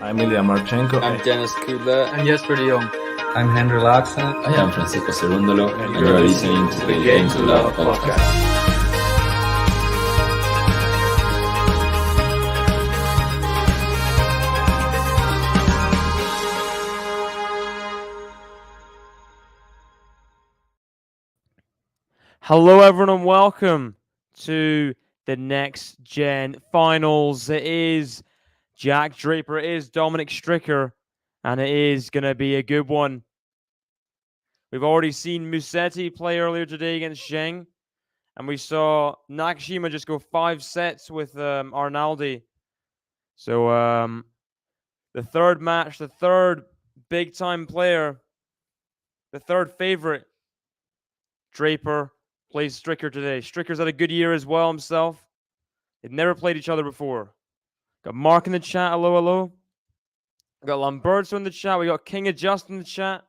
I'm Ilya Marchenko. I'm Dennis Kudla. I'm Jesper de Jong. I'm Henry Laakson. I am Francisco Cerundolo, and you are listening to the Game to Love podcast. Hello, everyone, and welcome to the Next Gen Finals. It is Jack Draper, it is Dominic STRICKER, and it is going to be a good one. We've already seen Musetti play earlier today against Zheng, and we saw Nakashima just go 5 sets with Arnaldi. So the third match, the third big-time player, the third favorite, Draper, plays STRICKER today. STRICKER's had a good year as well himself. They've never played each other before. Got Mark in the chat. Hello, hello. We got Lamberto in the chat. We got King Adjust in the chat.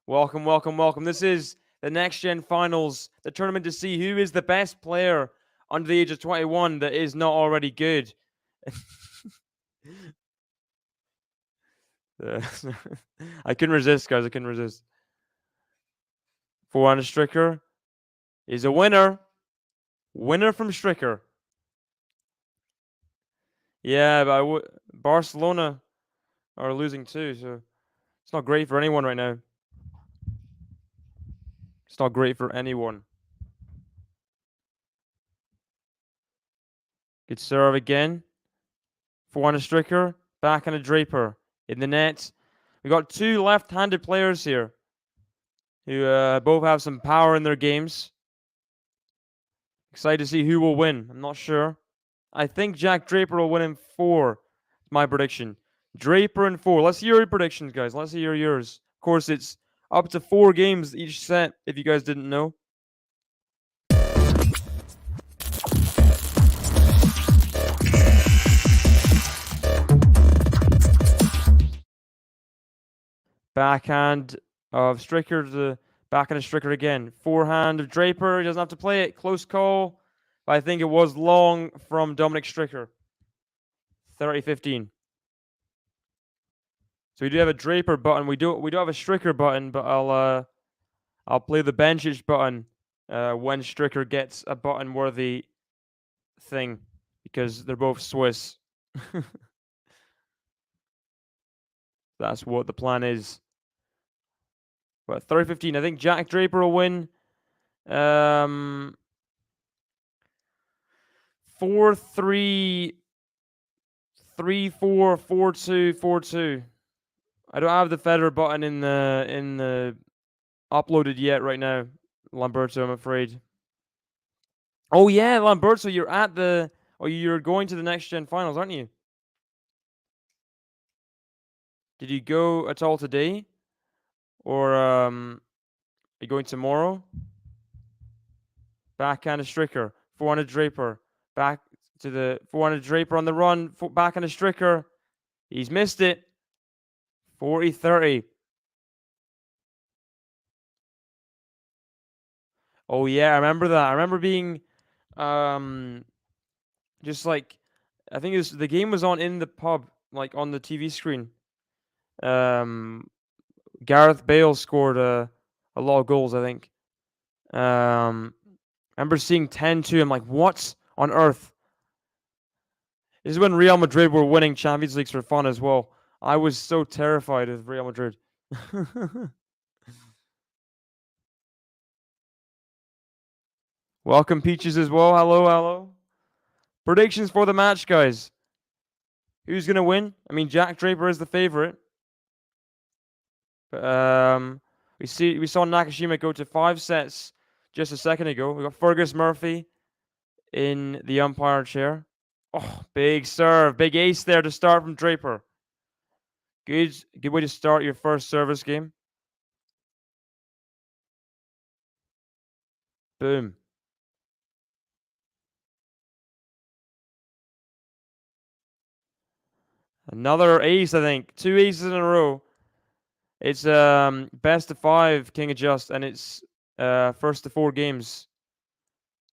Welcome, welcome, welcome. This is the Next Gen Finals, the tournament to see who is the best player under the age of 21 that is not already good. I couldn't resist, guys. I couldn't resist. 400 STRICKER is a winner. Winner from STRICKER. Yeah, but Barcelona are losing too, so it's not great for anyone right now. It's not great for anyone. Good serve again. 400 STRICKER. Back on a Draper. In the net. We got two left-handed players here who both have some power in their games. Excited to see who will win. I'm not sure. I think Jack Draper will win in 4. My prediction. Draper in 4. Let's hear your predictions, guys. Let's hear yours. Of course, it's up to 4 games each set, if you guys didn't know. Backhand of STRICKER to the backhand of STRICKER again. Forehand of Draper. He doesn't have to play it. Close call. But I think it was long from Dominic STRICKER. 30-15. So we do have a Draper button. We do have a STRICKER button, but I'll play the benchage button when STRICKER gets a button-worthy thing, because they're both Swiss. That's what the plan is. But 30-15. I think Jack Draper will win. 4-3, 3-4, 4-2, 4-2. I don't have the Federer button in the uploaded yet right now, Lamberto, I'm afraid. Oh yeah, Lamberto, you're at the you're going to the Next Gen Finals, aren't you? Did you go at all today? Or are you going tomorrow? Backhand of STRICKER. 400 Draper. Back to the 400 Draper on the run. Backhand of STRICKER. He's missed it. 40-30. Oh yeah, I remember that. I remember being just like, I think the game was on in the pub, like on the TV screen. Gareth Bale scored a lot of goals, I think. I remember seeing 10-2. I'm like, what on earth? This is when Real Madrid were winning Champions Leagues for fun as well. I was so terrified of Real Madrid. Welcome, Peaches, as well. Hello, hello. Predictions for the match, guys. Who's going to win? I mean, Jack Draper is the favorite. But we saw Nakashima go to 5 sets just a second ago. We got Fergus Murphy in the umpire chair. Oh, big serve, big ace there to start from Draper. Good way to start your first service game. Boom. Another ace, I think. 2 aces in a row. It's best of 5 King Adjust, and it's first to 4 games.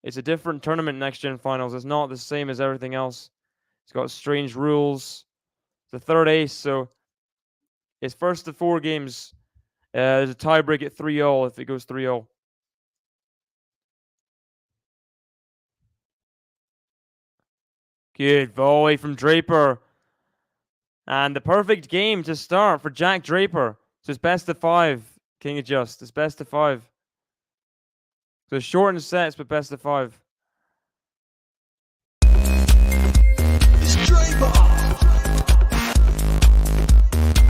It's a different tournament, Next Gen Finals. It's not the same as everything else. It's got strange rules. the third ace, so it's first to 4 games. There's a tiebreak at 3-all if it goes 3-all. Good volley from Draper. And the perfect game to start for Jack Draper. So it's best of 5, King of Just. It's best of 5. So shortened sets, but best of 5. It's Draper.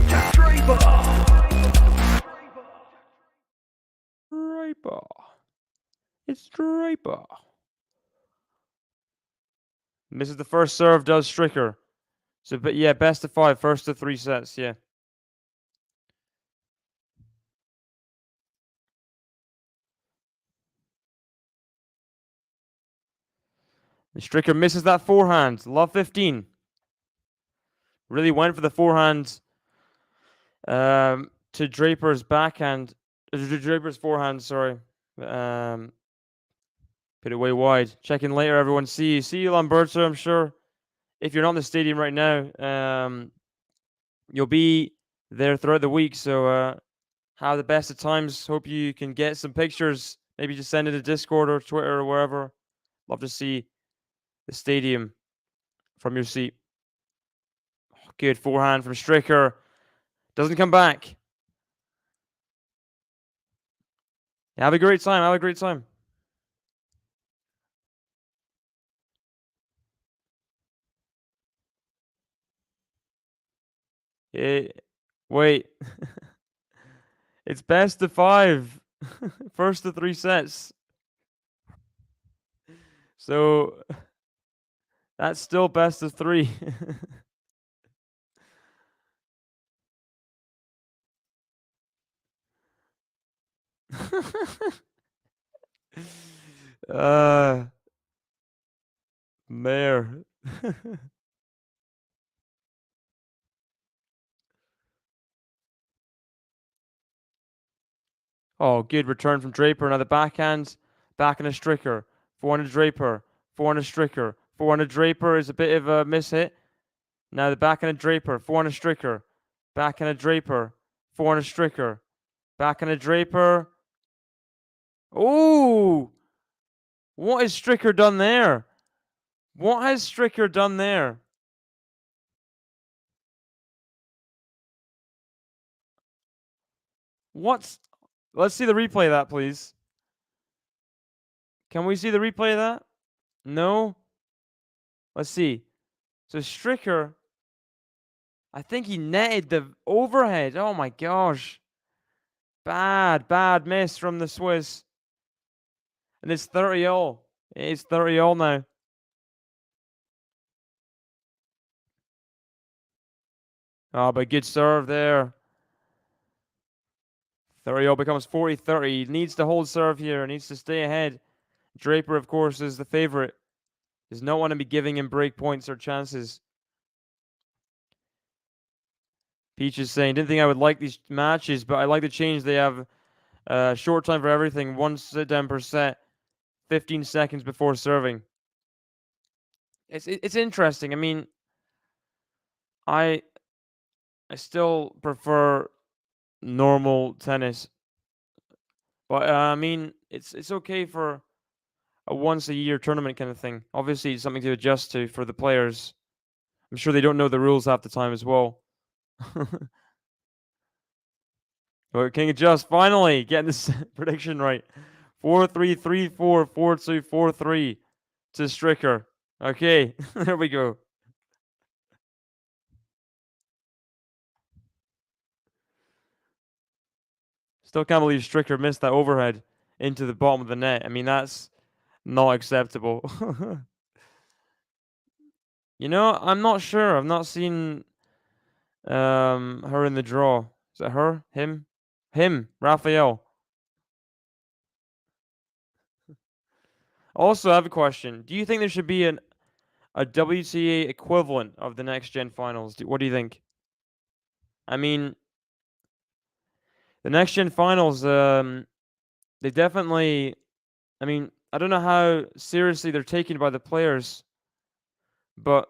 Jack Draper. Draper. It's Draper. Misses the first serve, does Stricker. So, but yeah, best of 5, first to 3 sets, yeah. The Stricker misses that forehand. Love 15. Really went for the forehand to Draper's backhand. Draper's forehand, sorry. Put it way wide. Check in later, everyone. See you, Lamberto, I'm sure. If you're not in the stadium right now, you'll be there throughout the week. So have the best of times. Hope you can get some pictures. Maybe just send it to Discord or Twitter or wherever. Love to see the stadium from your seat. Good forehand from Stricker. Doesn't come back. Have a great time. Have a great time. Wait. It's best of 5. First to 3 sets. So that's still best of 3. Mayor. Oh, good return from Draper. Now the backhand, back in a Stricker. 400 Draper, 400 Stricker. 400 Draper is a bit of a mishit. Now the backhand of Draper, 400 Stricker. Backhand of Draper, 400 Stricker. Backhand of Draper. Ooh! What has Stricker done there? What has Stricker done there? What's... Let's see the replay of that, please. Can we see the replay of that? No? Let's see. So Stricker, I think he netted the overhead. Oh my gosh. Bad miss from the Swiss. And it's 30-all. It is 30-all now. Oh, but good serve there. 30-all becomes 40-30. He needs to hold serve here. Needs to stay ahead. Draper, of course, is the favorite. Does not want to be giving him break points or chances. Peach is saying, didn't think I would like these matches, but I like the change. They have short time for everything. 1 sit down per set. 15 seconds before serving. It's interesting. I mean, I still prefer normal tennis, but I mean, it's okay for a once a year tournament kind of thing. Obviously, it's something to adjust to for the players. I'm sure they don't know the rules half the time as well. But King of Just finally getting this prediction right. 4-3, 3-4, 4-2, 4-3 to Stricker. Okay, there we go. Still can't believe Stricker missed that overhead into the bottom of the net. I mean, that's not acceptable. You know, I'm not sure. I've not seen her in the draw. Is that her? Him? Him, Raphael. Also, I have a question. Do you think there should be a WTA equivalent of the Next Gen Finals? What do you think? I mean, the Next Gen Finals, they definitely... I mean, I don't know how seriously they're taken by the players, but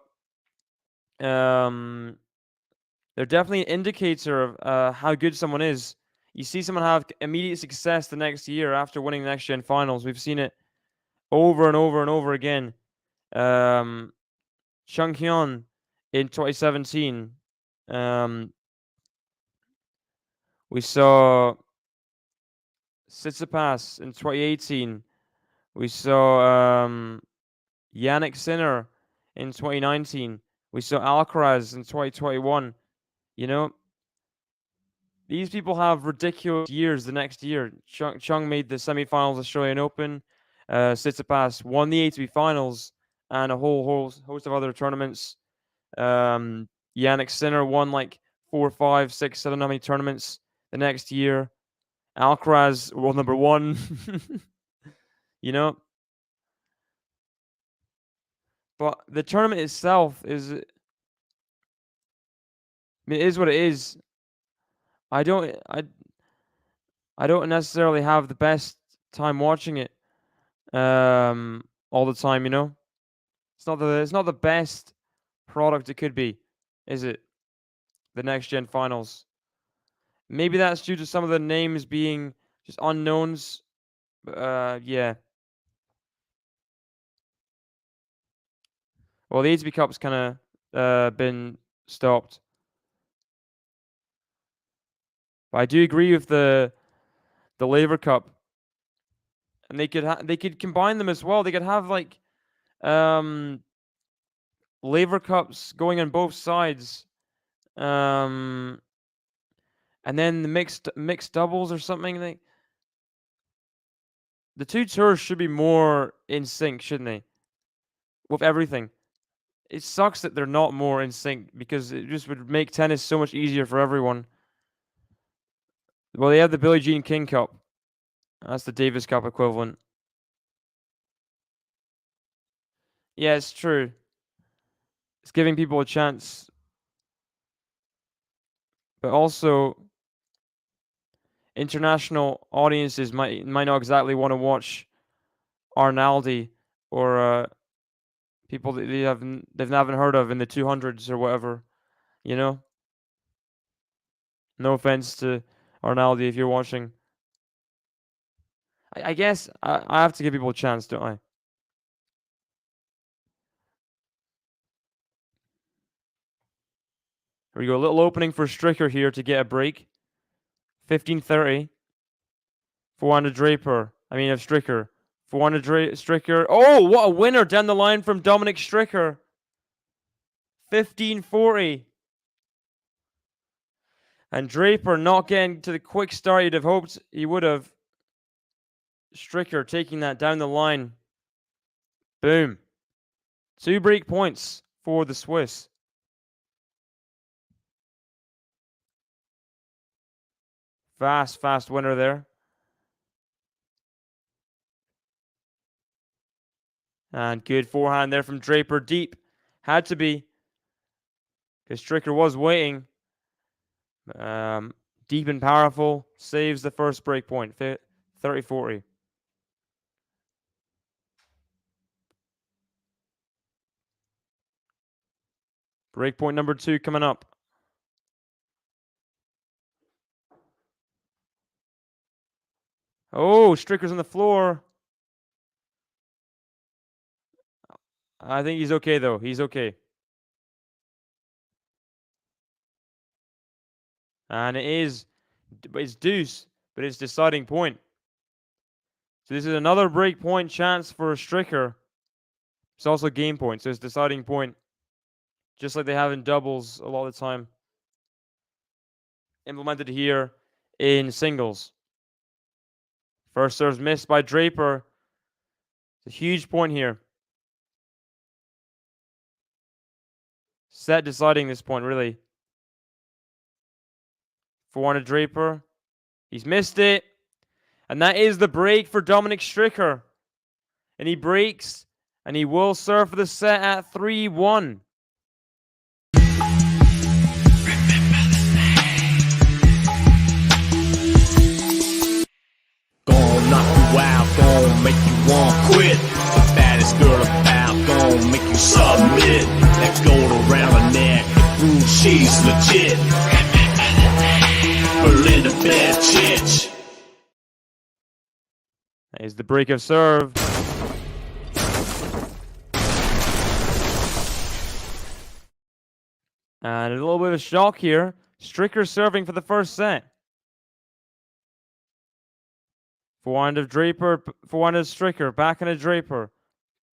They're definitely an indicator of how good someone is. You see someone have immediate success the next year after winning the Next Gen Finals. We've seen it over and over and over again. Chung Hyun in 2017. We saw Tsitsipas in 2018. We saw Yannick Sinner in 2019. We saw Alcaraz in 2021. You know, these people have ridiculous years the next year. Chung made the semifinals Australian Open. Tsitsipas won the ATP Finals and a whole host of other tournaments. Yannick Sinner won like 4, 5, 6, 7, how many tournaments the next year. Alcaraz world number 1. You know? But the tournament itself is, I mean, it is what it is. I don't necessarily have the best time watching it all the time, you know? It's not the best product it could be, is it? The Next Gen Finals. Maybe that's due to some of the names being just unknowns. Yeah. Well, the ATP Cup's kind of been stopped. But I do agree with the Laver Cup, and they could combine them as well. They could have like Laver Cups going on both sides, and then the mixed doubles or something. The two tours should be more in sync, shouldn't they? With everything. It sucks that they're not more in sync because it just would make tennis so much easier for everyone. Well, they have the Billie Jean King Cup. That's the Davis Cup equivalent. Yeah, it's true. It's giving people a chance. But also, international audiences might not exactly want to watch Arnaldi or people that they haven't heard of in the 200s or whatever, you know? No offense to Arnaldi if you're watching. I guess I have to give people a chance, don't I? Here we go. A little opening for Stricker here to get a break. 15:30. 400 Draper. I mean, of Stricker. 400 Stricker. Oh, what a winner down the line from Dominic Stricker. 15:40. And Draper not getting to the quick start you'd have hoped he would have. Stricker taking that down the line. Boom. 2 break points for the Swiss. Fast winner there. And good forehand there from Draper. Deep. Had to be. Because Stricker was waiting. Deep and powerful. Saves the first break point. 30-40. Break point number 2 coming up. Oh, Stricker's on the floor. I think he's okay, though. He's okay. And it's deuce, but it's deciding point. So this is another break point chance for Stricker. It's also game point, so it's deciding point. Just like they have in doubles a lot of the time. Implemented here in singles. First serve's missed by Draper. It's a huge point here. Set deciding this point, really. 400 Draper. He's missed it. And that is the break for Dominic Stricker. And he breaks. And he will serve for the set at 3-1. Gon' knock you out, gon' make you want quit. The baddest girl about, gon' make you submit. That gold around her neck, it proves she's legit. Salvages. Is the break of serve. And a little bit of a shock here. Stricker serving for the first set. Forehand of Draper, forehand of Stricker, back on a Draper.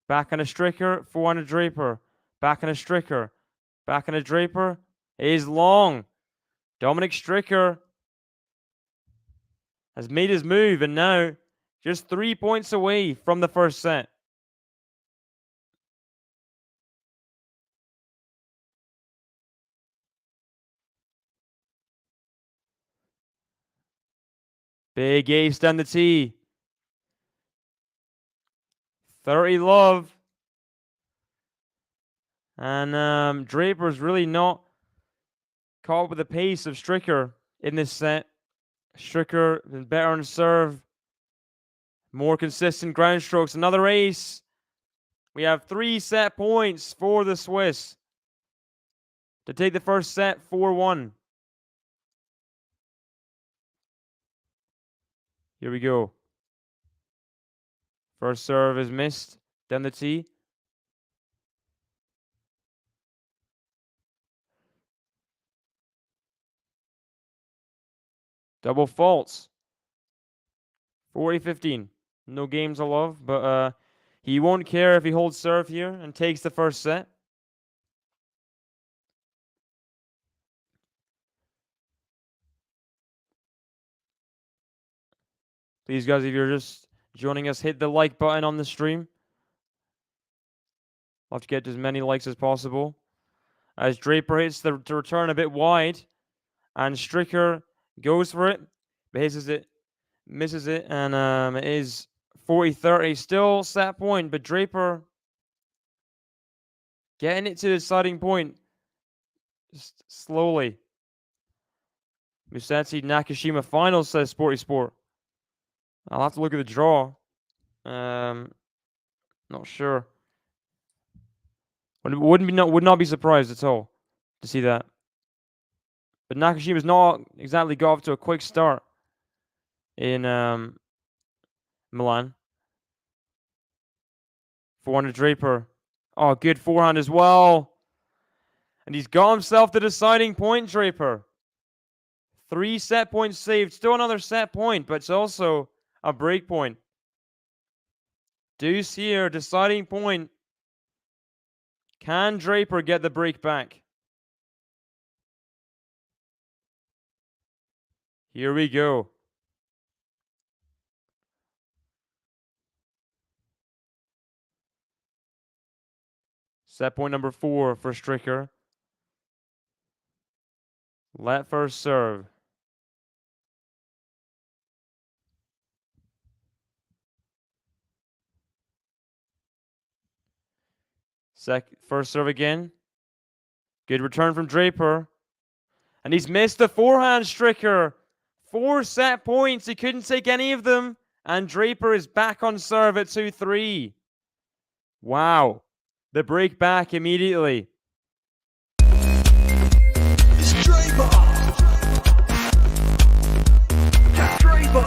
Back on a Stricker, forehand of Draper. Back on a Stricker. Back on a Draper. It is long. Dominic Stricker has made his move and now just 3 points away from the first set. Big ace down the tee. 30 love. And Draper's really not caught with the pace of Stricker in this set. Stricker is better on serve. More consistent ground strokes. Another ace. We have 3 set points for the Swiss to take the first set 4-1. Here we go. First serve is missed. Down the tee. Double faults. 40-15. No games of love, but he won't care if he holds serve here and takes the first set. Please, guys, if you're just joining us, hit the like button on the stream. Love to get as many likes as possible. As Draper hits the return a bit wide, and Stricker goes for it, but misses it, and it is 40-30. Still set point, but Draper getting it to the deciding point just slowly. Musashi Nakashima Finals, says Sporty Sport. I'll have to look at the draw. Not sure. Would not be surprised at all to see that. But Nakashima's not exactly got off to a quick start in Milan. Forehand to Draper. Oh, good forehand as well. And he's got himself the deciding point, Draper. 3 set points saved. Still another set point, but it's also a break point. Deuce here, deciding point. Can Draper get the break back? Here we go. Set point number 4 for Stricker. Let first serve. First serve again. Good return from Draper. And he's missed the forehand, Stricker. 4 set points. He couldn't take any of them. And Draper is back on serve at 2-3. Wow. The break back immediately. It's Draper. Draper.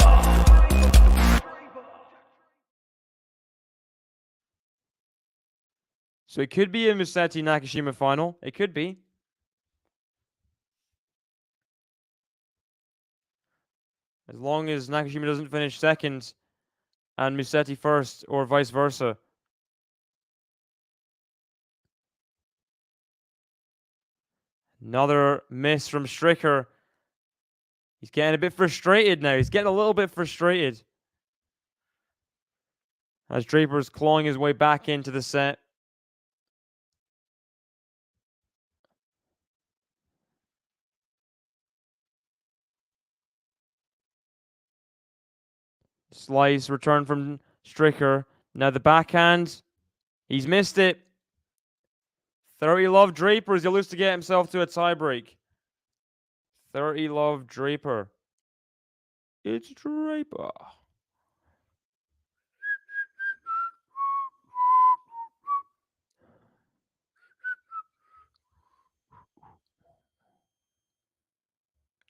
So it could be a Musashi Nakashima final. It could be. As long as Nakashima doesn't finish second and Musetti first, or vice versa. Another miss from Stricker. He's getting a bit frustrated now. He's getting a little bit frustrated. As Draper's clawing his way back into the set. Slice, return from Stricker. Now the backhand. He's missed it. 30 love Draper as he looks to get himself to a tiebreak. 30 love Draper. It's Draper.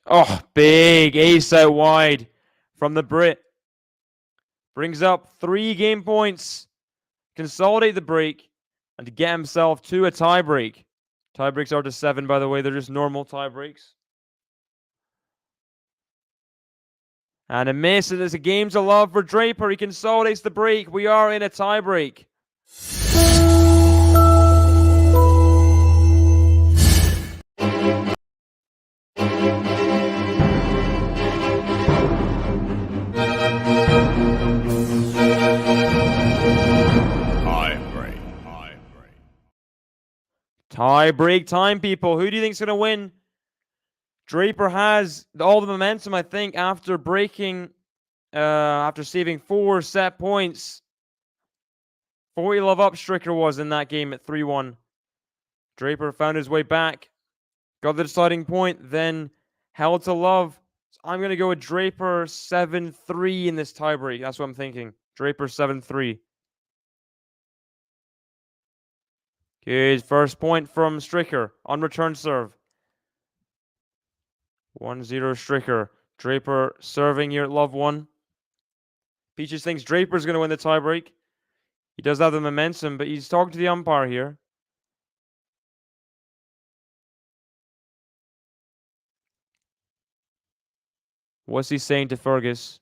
Oh, big ace out wide from the Brit. Brings up 3 game points. Consolidate the break and to get himself to a tie break. Tie breaks are to 7, by the way. They're just normal tie breaks. And a miss, and it's a game to love for Draper. He consolidates the break. We are in a tie break. Tie break time, people. Who do you think's going to win? Draper has all the momentum, I think, after after saving 4 set points. 40 love up Stricker was in that game at 3-1. Draper found his way back, got the deciding point, then held to love. So I'm going to go with Draper 7-3 in this tiebreak. That's what I'm thinking. Draper 7-3. Good first point from Stricker on return serve. 1-0 Stricker. Draper serving here at love 1. Peaches thinks Draper's going to win the tiebreak. He does have the momentum, but he's talking to the umpire here. What's he saying to Fergus?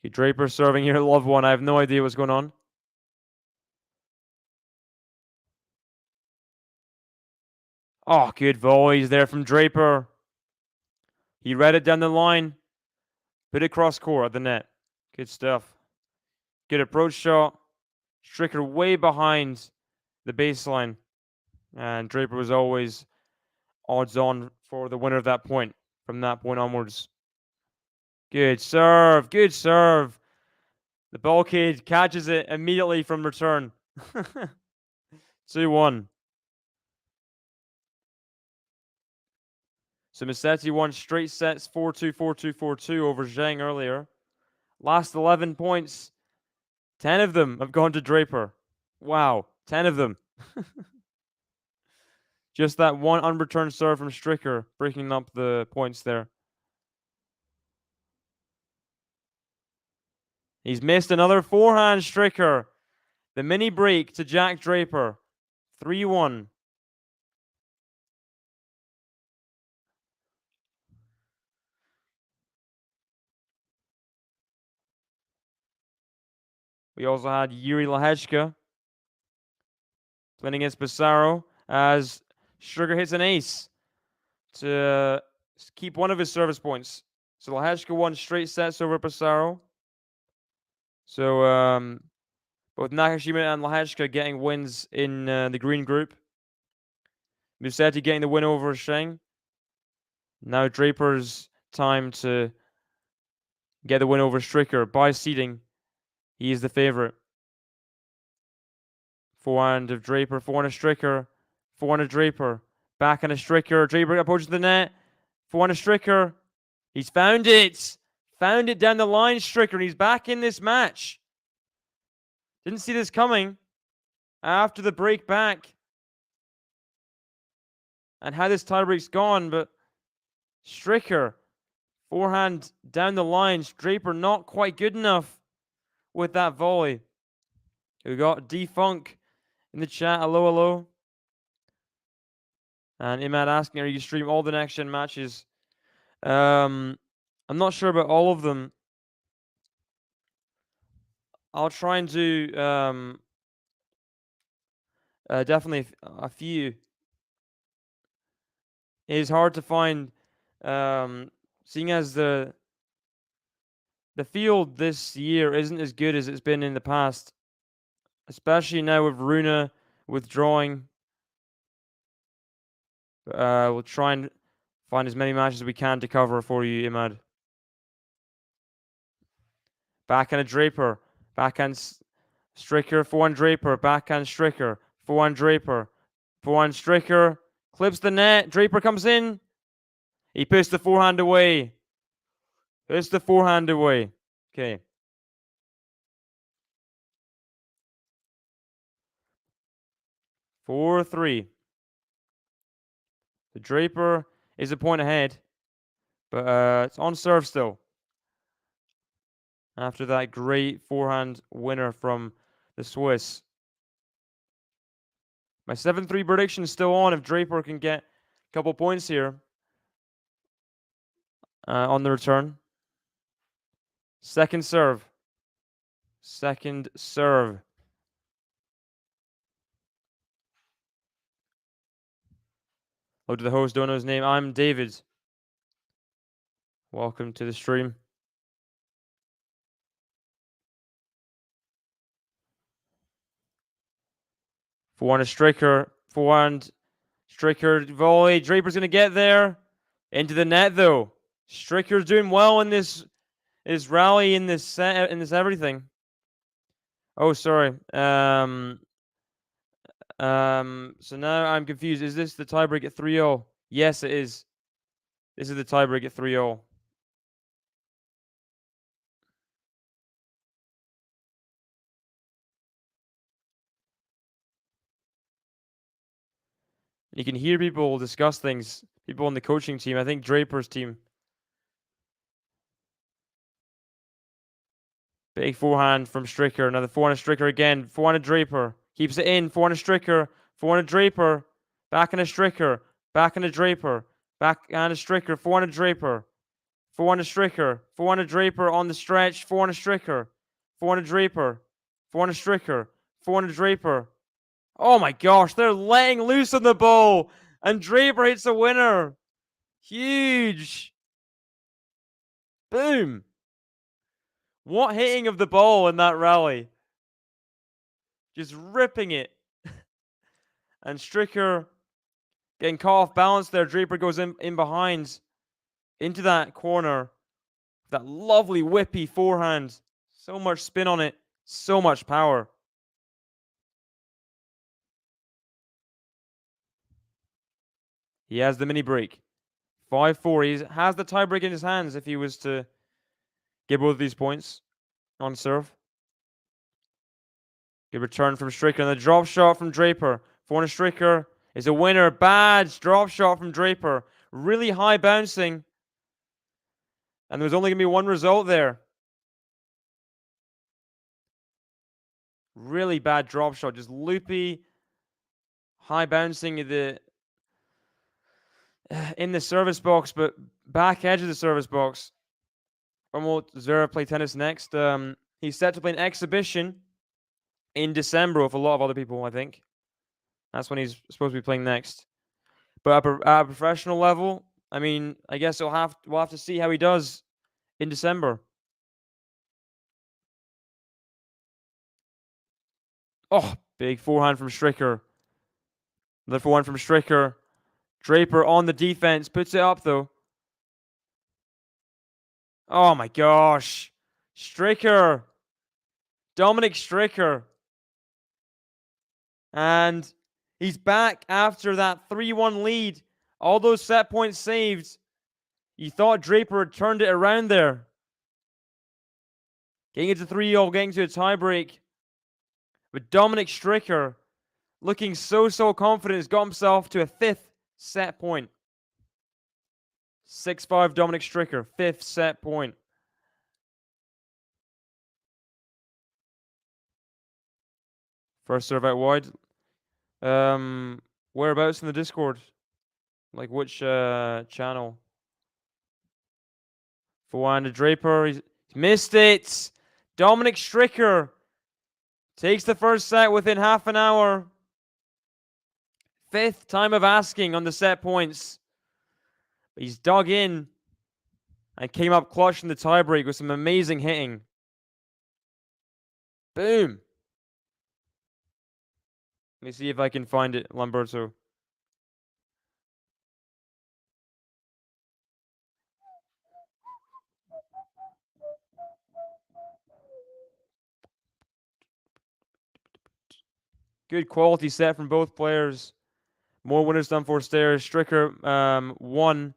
Okay, Draper serving here at love 1. I have no idea what's going on. Oh, good volleys there from Draper. He read it down the line. Put it cross court at the net. Good stuff. Good approach shot. Stricker way behind the baseline. And Draper was always odds on for the winner of that point from that point onwards. Good serve. Good serve. The ball kid catches it immediately from return. 2-1. So Musetti won straight sets 4-2, 4-2, 4-2 over Zhang earlier. Last 11 points, 10 of them have gone to Draper. Wow, 10 of them. Just that one unreturned serve from Stricker breaking up the points there. He's missed another forehand, Stricker. The mini break to Jack Draper. 3-1. We also had Yuri Lahechka playing against Pissarro as Stricker hits an ace to keep one of his service points. So Lahechka won straight sets over Pissarro. So both Nakashima and Lahechka getting wins in the green group. Musetti getting the win over Sheng. Now Draper's time to get the win over Stricker by seeding. He is the favorite. Forehand of Draper, forehand of Stricker, forehand of Draper, backhand of Stricker. Draper approaches the net. Forehand of Stricker. He's found it. Found it down the line, Stricker, and he's back in this match. Didn't see this coming after the break back and how this tiebreak's gone, but Stricker, forehand down the line. Draper not quite good enough with that volley. We got D-Funk in the chat. Hello, hello. And Imad asking, are you stream all the next gen matches? I'm not sure about all of them. I'll try and do definitely a few. It is hard to find, seeing as the field this year isn't as good as it's been in the past, especially now with Runa withdrawing. We'll try and find as many matches as we can to cover for you, Imad. Backhand Draper, backhand Stricker, forehand Draper, backhand Stricker, forehand Draper, forehand Stricker, clips the net. Draper comes in. He puts the forehand away. Puts the forehand away. Okay. 4-3. The Draper is a point ahead, but it's on serve still. After that great forehand winner from the Swiss. My 7-3 prediction is still on if Draper can get a couple points here on the return. Second serve. Second serve. Hello to the host, don't know his name. I'm David. Welcome to the stream. Forehand Stricker. Forehand Stricker volley. Draper's going to get there. Into the net, though. Stricker's doing well in this rally, in this set, in this everything. Oh, sorry. So now I'm confused. Is this the tiebreak at 3-0? Yes, it is. This is the tiebreak at 3-0. You can hear people discuss things. People on the coaching team. I think Draper's team. Big forehand from Stricker. Another forehand Stricker again. Forehand Draper. Keeps it in. Forehand Stricker. Forehand Draper. Back in a Stricker. Back in a Draper. Back and a Stricker. Forehand Draper. Forehand Stricker. Forehand Draper on the stretch. Forehand Stricker. Forehand Draper. Forehand Stricker. Forehand Draper. Oh my gosh, they're letting loose on the ball. And Draper hits a winner. Huge. Boom. What hitting of the ball in that rally? Just ripping it. And Stricker getting caught off balance there. Draper goes in behind into that corner. That lovely whippy forehand. So much spin on it. So much power. He has the mini break. 5-4. He has the tiebreak in his hands if he was to get both of these points on serve. Good return from Stricker. And the drop shot from Draper. Forehand Stricker is a winner. Bad drop shot from Draper. Really high bouncing. And there was only going to be one result there. Really bad drop shot. Just loopy. High bouncing in the service box, but back edge of the service box. Almost Zverev play tennis next. He's set to play an exhibition in December with a lot of other people, I think. That's when he's supposed to be playing next. But at a professional level, I mean, I guess we'll have to see how he does in December. Oh, big forehand from Stricker. Another forehand from Stricker. Draper on the defense. Puts it up, though. Oh, my gosh. Stricker. Dominic Stricker. And he's back after that 3-1 lead. All those set points saved. You thought Draper had turned it around there. Getting into 3-0, getting to a tiebreak. But Dominic Stricker, looking so confident, has got himself to a 5th set point. 6-5 Dominic Stricker, 5th set point. First serve out wide. Whereabouts in the Discord? Like which channel? Forehand to Draper. He's missed it. Dominic Stricker takes the first set within half an hour. 5th time of asking on the set points. He's dug in and came up clutch in the tiebreak with some amazing hitting. Boom. Let me see if I can find it, Lamberto. Good quality set from both players. More winners done for stairs. Stricker won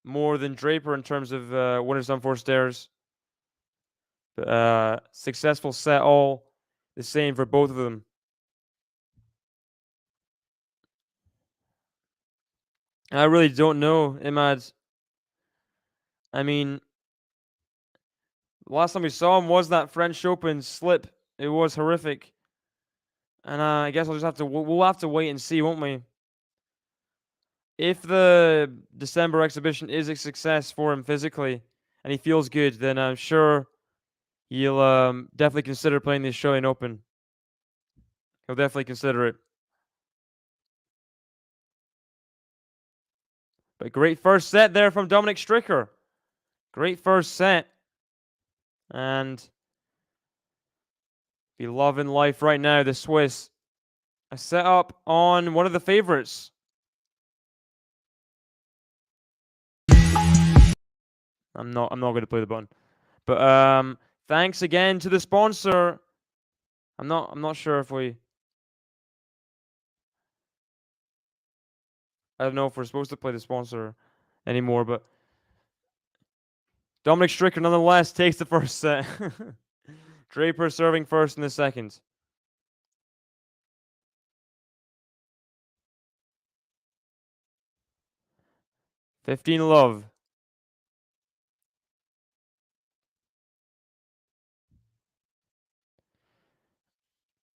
more than Draper in terms of winners done for stairs. Successful set, all the same for both of them. I really don't know, Imad. I mean, last time we saw him was that French Open slip. It was horrific. And I guess I'll just have to, we'll have to wait and see, won't we? If the December exhibition is a success for him physically and he feels good, then I'm sure he'll definitely consider playing the Australian Open. He'll definitely consider it. But great first set there from Dominic Stricker. Great first set. And be loving life right now, the Swiss. A set up on one of the favorites. I'm not going to play the button. But thanks again to the sponsor. I'm not sure if we, I don't know if we're supposed to play the sponsor anymore, but Dominic Stricker nonetheless takes the first set. Draper serving first in the second. $15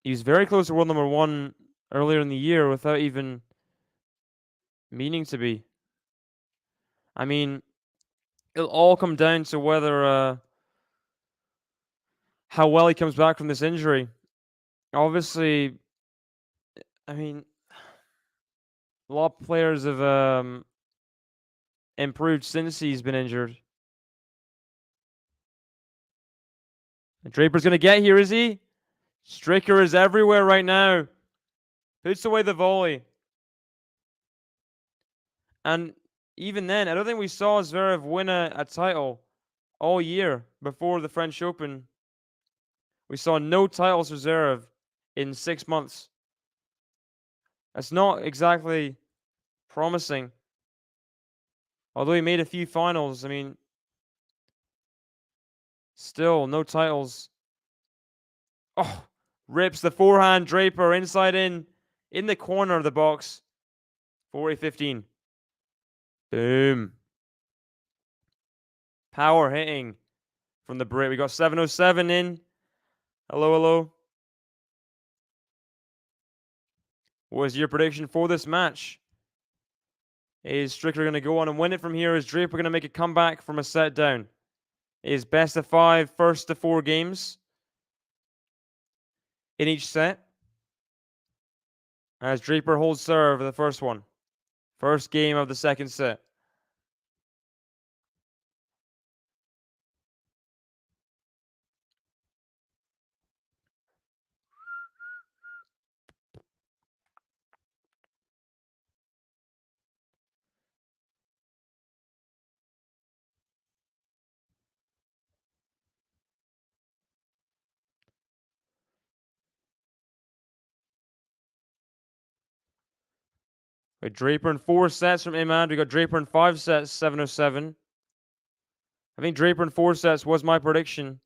He was very close to world number one earlier in the year without even meaning to be. I mean, it'll all come down to whether how well he comes back from this injury. Obviously, I mean, a lot of players have improved since he's been injured. And Draper's going to get here, is he? Stricker is everywhere right now. Puts away the volley. And even then, I don't think we saw Zverev win a title all year before the French Open. We saw no titles for Zverev in 6 months. That's not exactly promising. Although he made a few finals, I mean, still no titles. Oh, rips the forehand Draper inside in the corner of the box. 40-15. Boom. Power hitting from the Brit. We got 707 in. Hello, hello. What is your prediction for this match? Is Stricker going to go on and win it from here? Is Draper going to make a comeback from a set down? Is best of 5 first to 4 games in each set? As Draper holds serve the first one. First game of the second set. We got Draper in 4 sets from Imad. We got Draper in 5 sets, 707. I think Draper in 4 sets was my prediction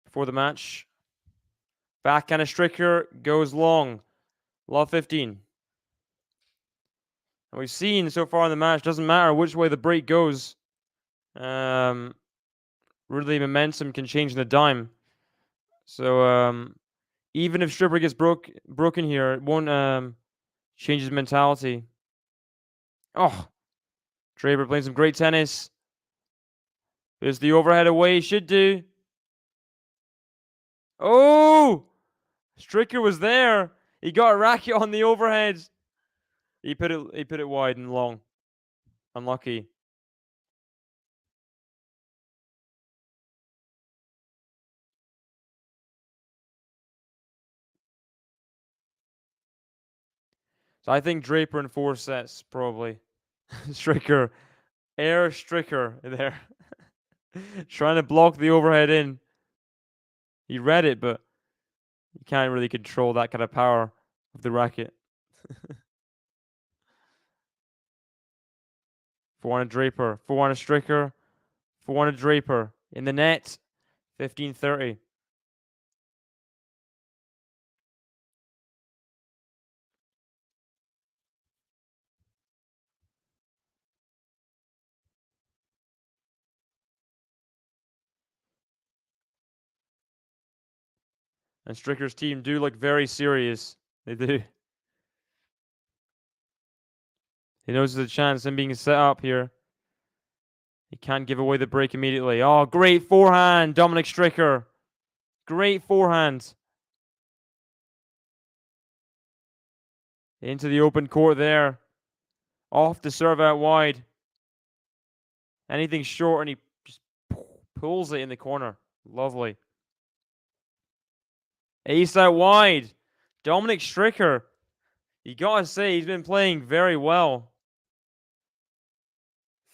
before the match. Backhand of Stricker goes long. Love 15. And we've seen so far in the match, doesn't matter which way the break goes. Really, momentum can change in a dime. So even if Stricker gets broken here, it won't change his mentality. Oh, Draper playing some great tennis. There's the overhead away. Should do. Oh! Stricker was there. He got a racket on the overhead. He put it wide and long. Unlucky. So I think Draper in 4 sets, probably. Stricker. Air Stricker there. Trying to block the overhead in. He read it, but you can't really control that kind of power of the racket. 400 Draper. 400 Stricker. 400 Draper. In the net. 15-30. And Stricker's team do look very serious. They do. He knows there's a chance of him being set up here. He can't give away the break immediately. Oh, great forehand, Dominic Stricker. Great forehand. Into the open court there. Off the serve out wide. Anything short and he just pulls it in the corner. Lovely. Ace out wide. Dominic Stricker. You gotta say, he's been playing very well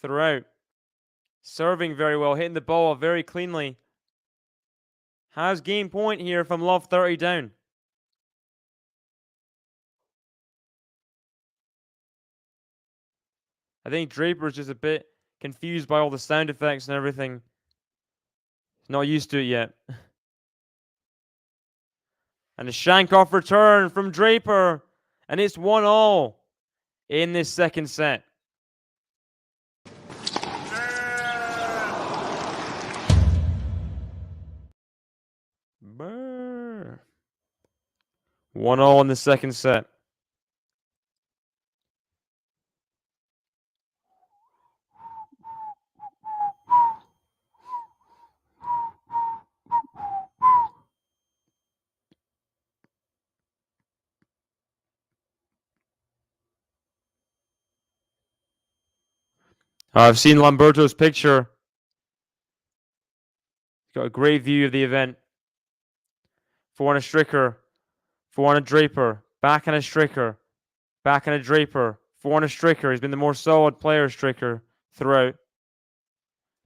throughout. Serving very well, hitting the ball very cleanly. Has game point here from Love 30 down. I think Draper's just a bit confused by all the sound effects and everything. He's not used to it yet. And a shank off return from Draper. And it's 1-1 in this second set. Brr. 1-0 in the second set. I've seen Lamberto's picture. He's got a great view of the event. 4 on a Stricker. 4 on a Draper. Back on a Stricker. Back on a Draper. 4 on a Stricker. He's been the more solid player, Stricker, throughout.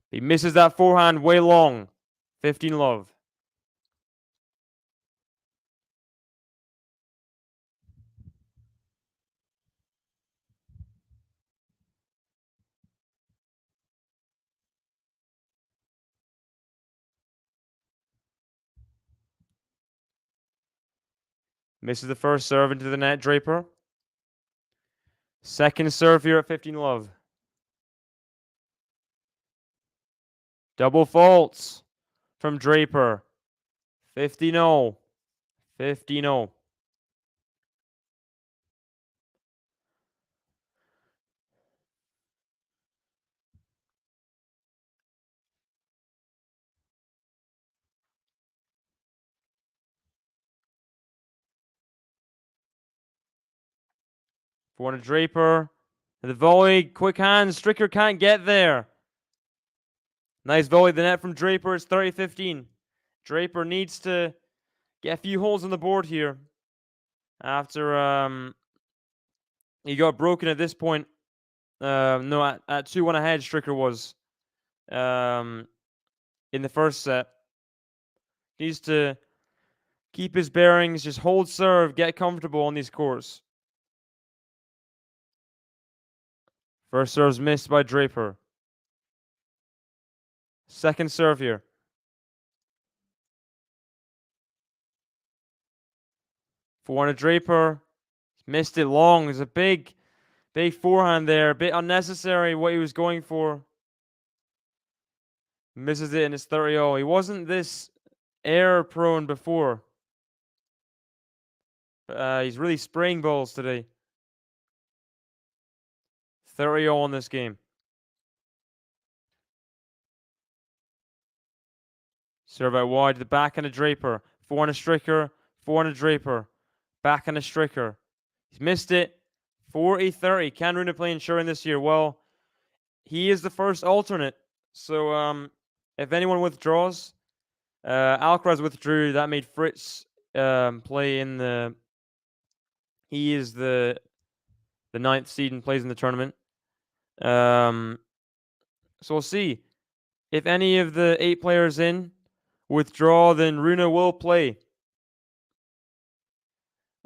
He misses that forehand way long. 15 love. Misses the first serve into the net, Draper. Second serve here at 15 love. Double faults from Draper. 15-0. 15-0. For a Draper. The volley, quick hands. Stricker can't get there. Nice volley, the net from Draper. It's 30-15. Draper needs to get a few holes on the board here. After he got broken at this point. No, at 2-1 ahead, Stricker was in the first set. Needs to keep his bearings, just hold serve, get comfortable on these courts. First serve's missed by Draper. Second serve here. For a Draper. Missed it long. There's a big forehand there. A bit unnecessary what he was going for. Misses it and it's 30-0. He wasn't this error prone before. He's really spraying balls today. 30-0 in this game. Serve out wide to the back and a Draper. 4 on a Stricker. 4 on a Draper. Back on a Stricker. He's missed it. 40-30. Can Rune play insuring this year? Well, he is the first alternate. So if anyone withdraws, Alcaraz withdrew. That made Fritz play in the. He is the 9th seed and plays in the tournament. So we'll see. If any of the 8 players in withdraw, then Rune will play.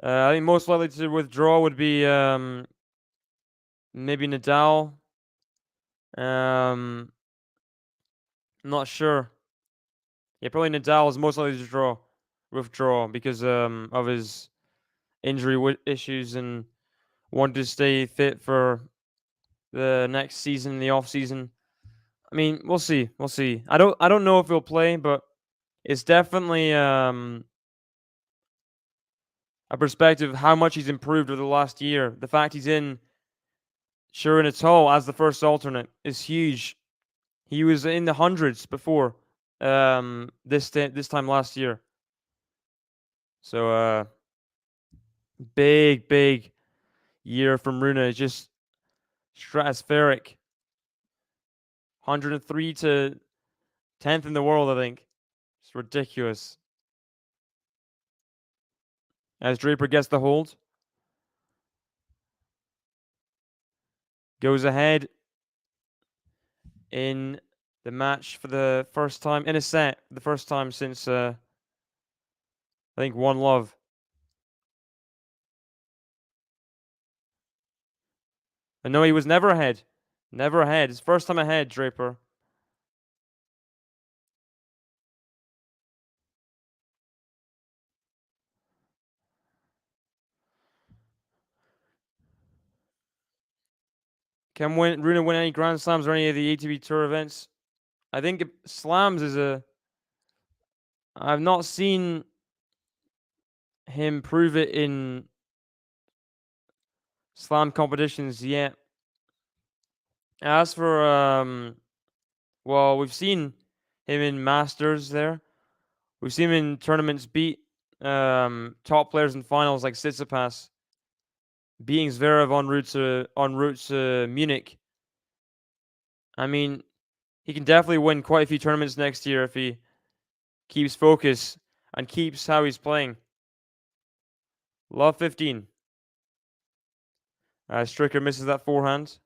I think most likely to withdraw would be maybe Nadal. Not sure. Yeah, probably Nadal is most likely to withdraw because of his injury issues and wanted to stay fit for the next season, the off season. I mean, we'll see. We'll see. I don't know if he'll play, but it's definitely a perspective of how much he's improved over the last year. The fact he's in Atoll as the first alternate is huge. He was in the hundreds before this time last year. So big year from Rune. Just stratospheric. 103 to 10th in the world, I think. It's ridiculous. As Draper gets the hold. Goes ahead in the match for the first time, in a set, the first time since, I think, One Love. And no, he was never ahead. Never ahead. His first time ahead, Draper. Can Rune win any Grand Slams or any of the ATP Tour events? I think Slams is a... I've not seen him prove it in Slam competitions yet. As for, well, we've seen him in Masters there. We've seen him in tournaments beat top players in finals like Tsitsipas, beating Zverev en route to Munich. I mean, he can definitely win quite a few tournaments next year if he keeps focus and keeps how he's playing. Love 15. Stricker misses that forehand.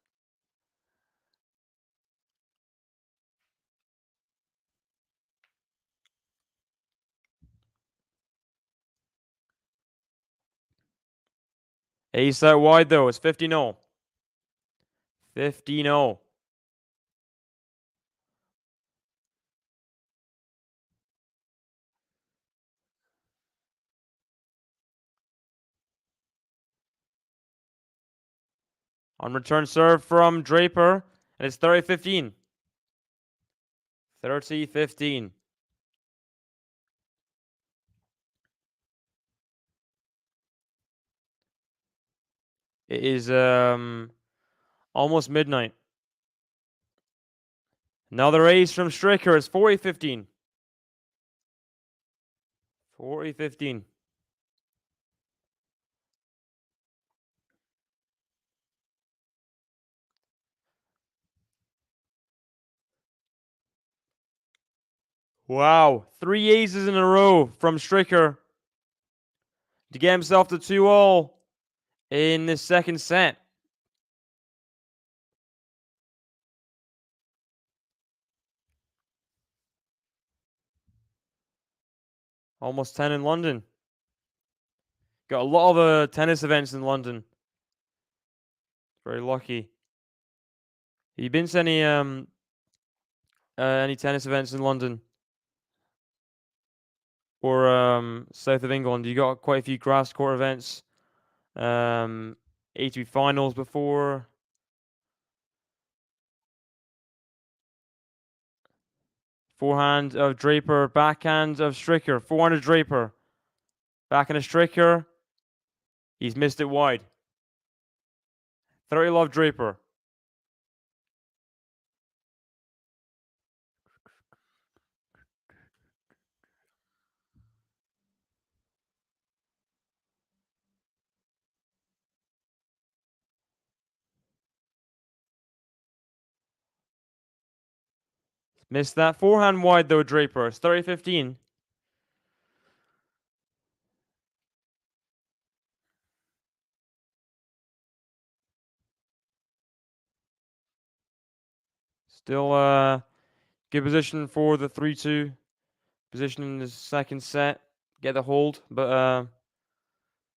Ace out wide though. It's 50-0. 50-0. On return serve from Draper, and it's 30-15. 30-15. It is almost midnight. Another ace from Stricker. It's 40-15. 40-15. Wow. 3 aces in a row from Stricker to get himself to 2-all in this second set. Almost 10 in London. Got a lot of tennis events in London. Very lucky. Have you been to any tennis events in London or south of England? You got quite a few grass court events. ATP Finals before. Forehand of Draper, backhand of Stricker. Forehand of Draper. Backhand of Stricker. He's missed it wide. 30 love Draper. Missed that forehand wide though, Draper. It's 30-15. Still good position for the 3-2 position in the second set. Get the hold, but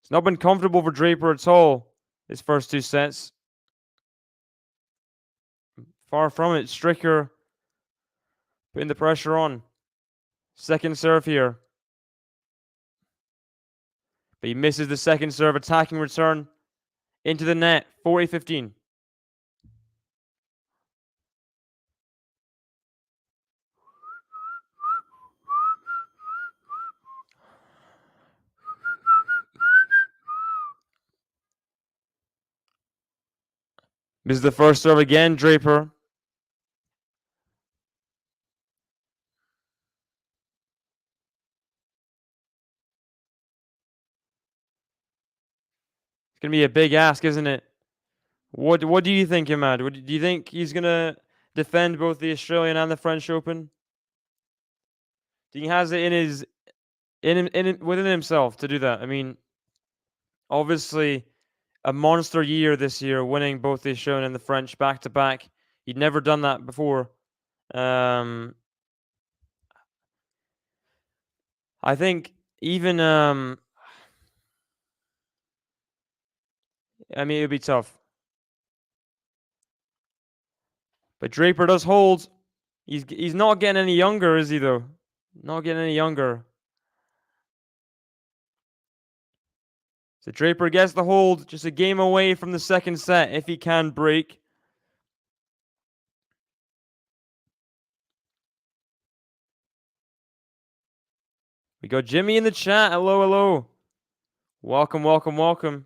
it's not been comfortable for Draper at all his first 2 sets. Far from it. Stricker putting the pressure on. Second serve here. But he misses the second serve. Attacking return into the net. 40-15. This is the first serve again, Draper. It's going to be a big ask, isn't it? What do you think, Imad? Do you think he's going to defend both the Australian and the French Open? Do you think he has it in his within himself to do that? I mean, obviously a monster year this year, winning both the Australian and the French back to back. He'd never done that before. I think even I mean, it would be tough. But Draper does hold. He's not getting any younger, is he, though? Not getting any younger. So Draper gets the hold, just a game away from the second set if he can break. We got Jimmy in the chat. Hello, hello. Welcome, welcome, welcome.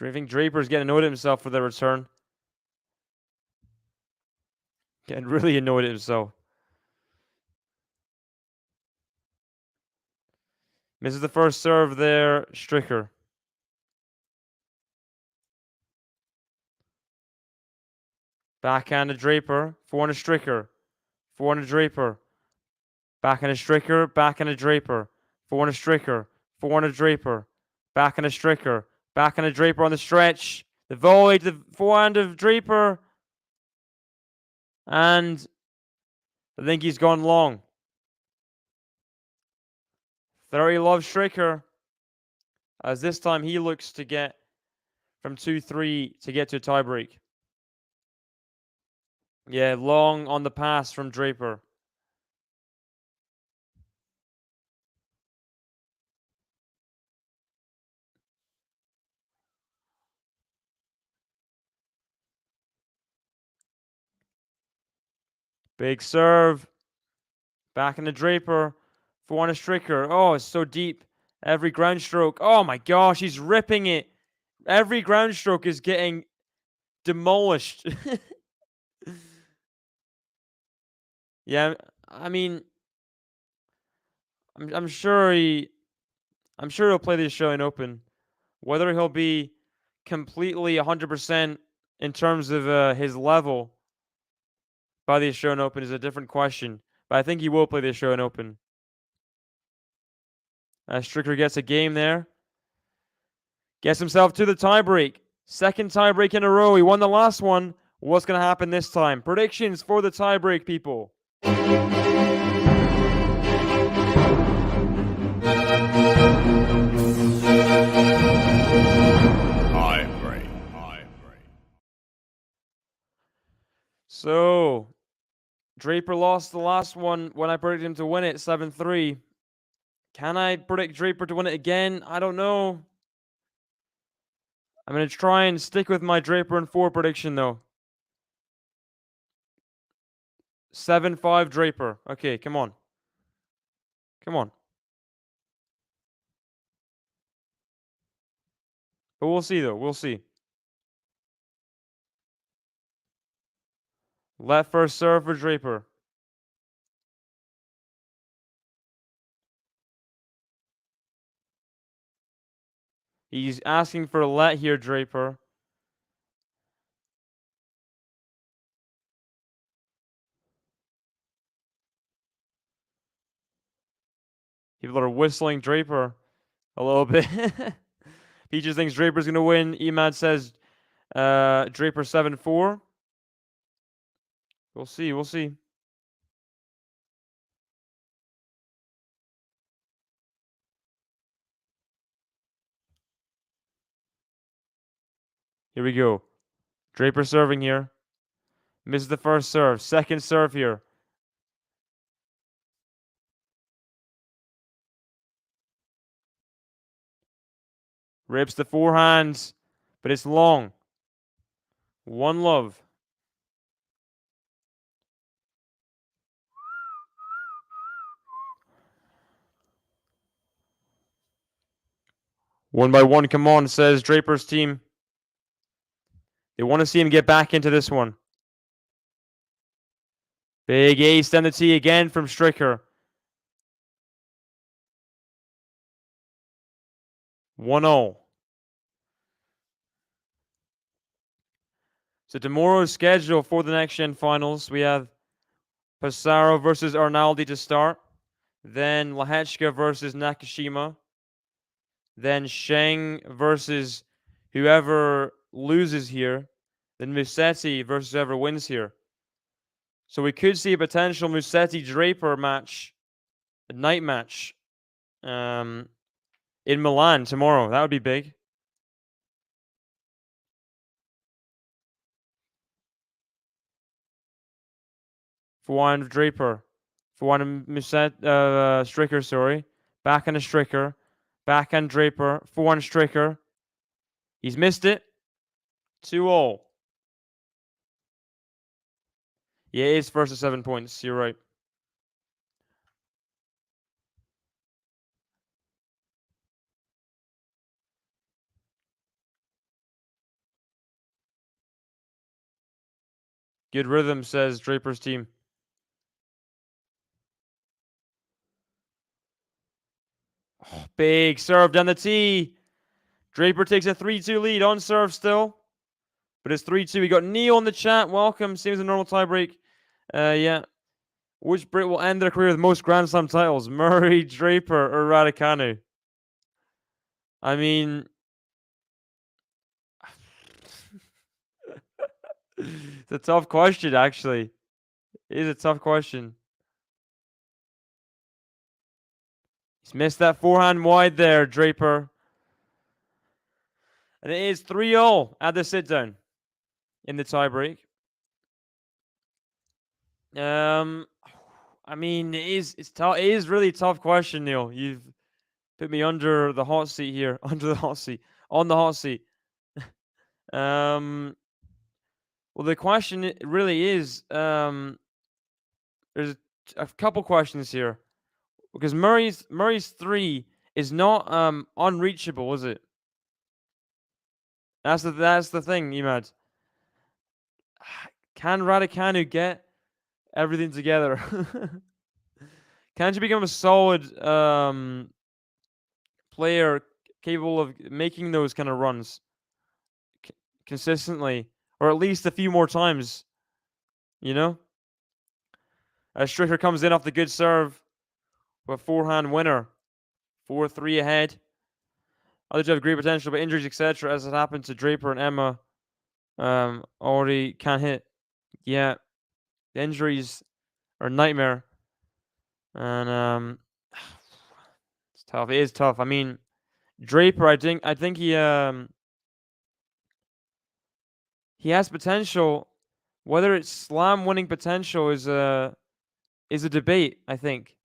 I think Draper's getting annoyed at himself for the return. Getting really annoyed at himself. Misses the first serve there, Stricker. Backhand to Draper, forehand to Stricker. Forehand to Draper. Backhand to Stricker, backhand to Draper. Forehand to Stricker, forehand to Draper. Backhand to Stricker, backhand to Draper on the stretch. The volley to the forehand of Draper. And I think he's gone long. 30 love Stricker. As this time he looks to get from 2-3 to get to a tiebreak. Yeah, long on the pass from Draper. Big serve. Back in the Draper. For a Stricker. Oh, it's so deep. Every ground stroke. Oh my gosh, he's ripping it. Every ground stroke is getting demolished. Yeah, I mean, I'm sure he'll play the Australian Open. Whether he'll be completely 100% in terms of his level by the Australian Open is a different question. But I think he will play the Australian Open. Stricker gets a game there. Gets himself to the tiebreak. Second tiebreak in a row. He won the last one. What's going to happen this time? Predictions for the tiebreak, people. So, Draper lost the last one when I predicted him to win it, 7-3. Can I predict Draper to win it again? I don't know. I'm going to try and stick with my Draper in 4 prediction, though. 7-5 Draper. Okay, come on. Come on. But we'll see, though. We'll see. Left first serve for Draper. He's asking for a let here, Draper. People are whistling Draper a little bit. Peaches thinks Draper's going to win. Emad says Draper 7-4. We'll see. We'll see. Here we go. Draper serving here. Misses the first serve. Second serve here. Rips the forehand, but it's long. One love. One by one, come on, says Draper's team. They want to see him get back into this one. Big ace down the tee again from Stricker. 1-0. So tomorrow's schedule for the Next Gen Finals, we have Passaro versus Arnaldi to start. Then Lehechka versus Nakashima. Then Sheng versus whoever loses here. Then Musetti versus whoever wins here. So we could see a potential Musetti-Draper match, a night match, in Milan tomorrow. That would be big. For one Draper. For one Stricker, sorry. Back on a Stricker. Back on Draper. For one Stricker. He's missed it. 2-0. Yeah, it is first to 7 points. You're right. Good rhythm, says Draper's team. Oh, big serve down the tee. Draper takes a 3-2 lead on serve still. But it's 3-2. We got Neil in the chat. Welcome. Seems a normal tiebreak. Yeah. Which Brit will end their career with most Grand Slam titles? Murray, Draper, or Raducanu? I mean... it's a tough question, actually. It is a tough question. He's missed that forehand wide there, Draper. And it is 3-0 at the sit-down in the tiebreak. I mean, it's tough. It is really a tough question, Neil. You've put me under the hot seat here. Under the hot seat. On the hot seat. Well, the question really is, there's a couple questions here. Because Murray's 3 is not unreachable, is it? That's the thing, Emad. Can Raducanu get everything together? Can you become a solid player capable of making those kind of runs consistently, or at least a few more times? You know? As Stricker comes in off the good serve with a forehand winner. 4-3 ahead. Others have great potential, but injuries, etc., as it happened to Draper and Emma, already can't hit. Yeah, the injuries are a nightmare. And it's tough. It is tough. I mean, Draper, I think he has potential. Whether it's slam winning potential is a debate, I think.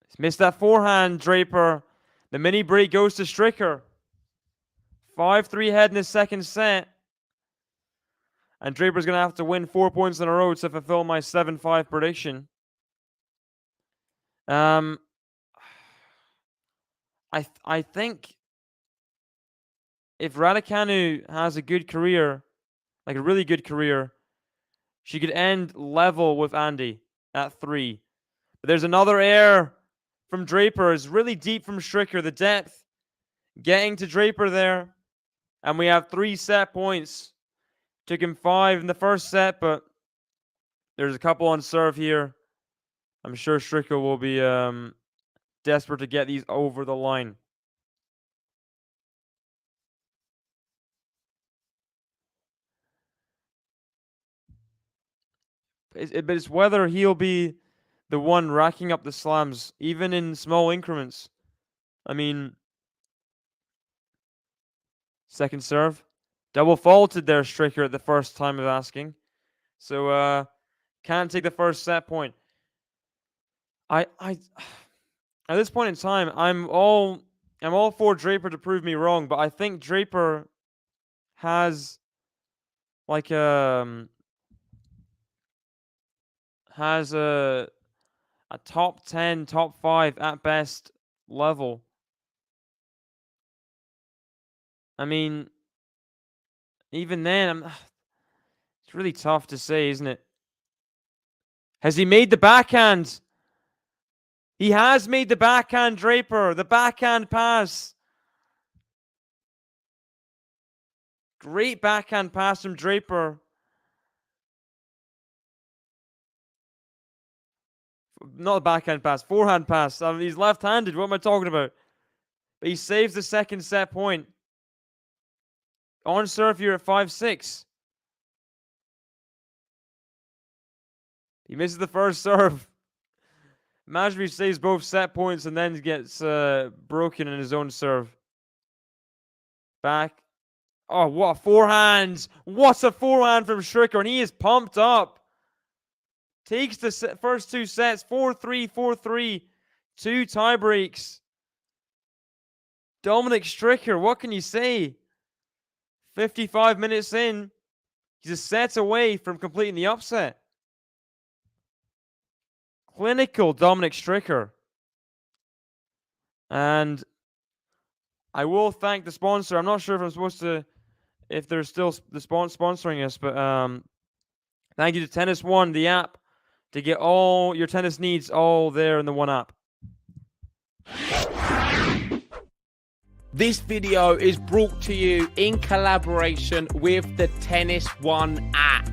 He's missed that forehand, Draper. The mini break goes to Stricker. 5-3 ahead in the second set. And Draper's going to have to win 4 points in a row to fulfill my 7-5 prediction. I think if Raducanu has a good career, like a really good career, she could end level with Andy at 3. But there's another air from Draper. It's really deep from Stricker. The depth getting to Draper there. And we have 3 set points. Took him 5 in the first set, but there's a couple on serve here. I'm sure Stricker will be desperate to get these over the line. But it's whether he'll be the one racking up the slams, even in small increments. I mean, second serve. Double faulted there, Stricker, at the first time of asking. So, can't take the first set point. At this point in time, I'm all for Draper to prove me wrong, but I think Draper has like has a a top 10, top 5 at best level. I mean, even then, it's really tough to say, isn't it? Has he made the backhand? He has made the backhand, Draper. The backhand pass. Great backhand pass from Draper. Not a backhand pass, forehand pass. I mean, he's left-handed. What am I talking about? But he saves the second set point. On serve here at 5-6. He misses the first serve. Imagine if he saves both set points and then gets broken in his own serve. Back. Oh, what a forehand. What a forehand from STRICKER. And he is pumped up. Takes the first 2 sets. 4-3, 4-3. 2 tie breaks. Dominic STRICKER, what can you say? 55 minutes in. He's a set away from completing the upset. Clinical Dominic STRICKER. And I will thank the sponsor. I'm not sure if I'm supposed to, if they're still sponsoring us, but thank you to Tennis One, the app, to get all your tennis needs all there in the one app. This video is brought to you in collaboration with the Tennis One app.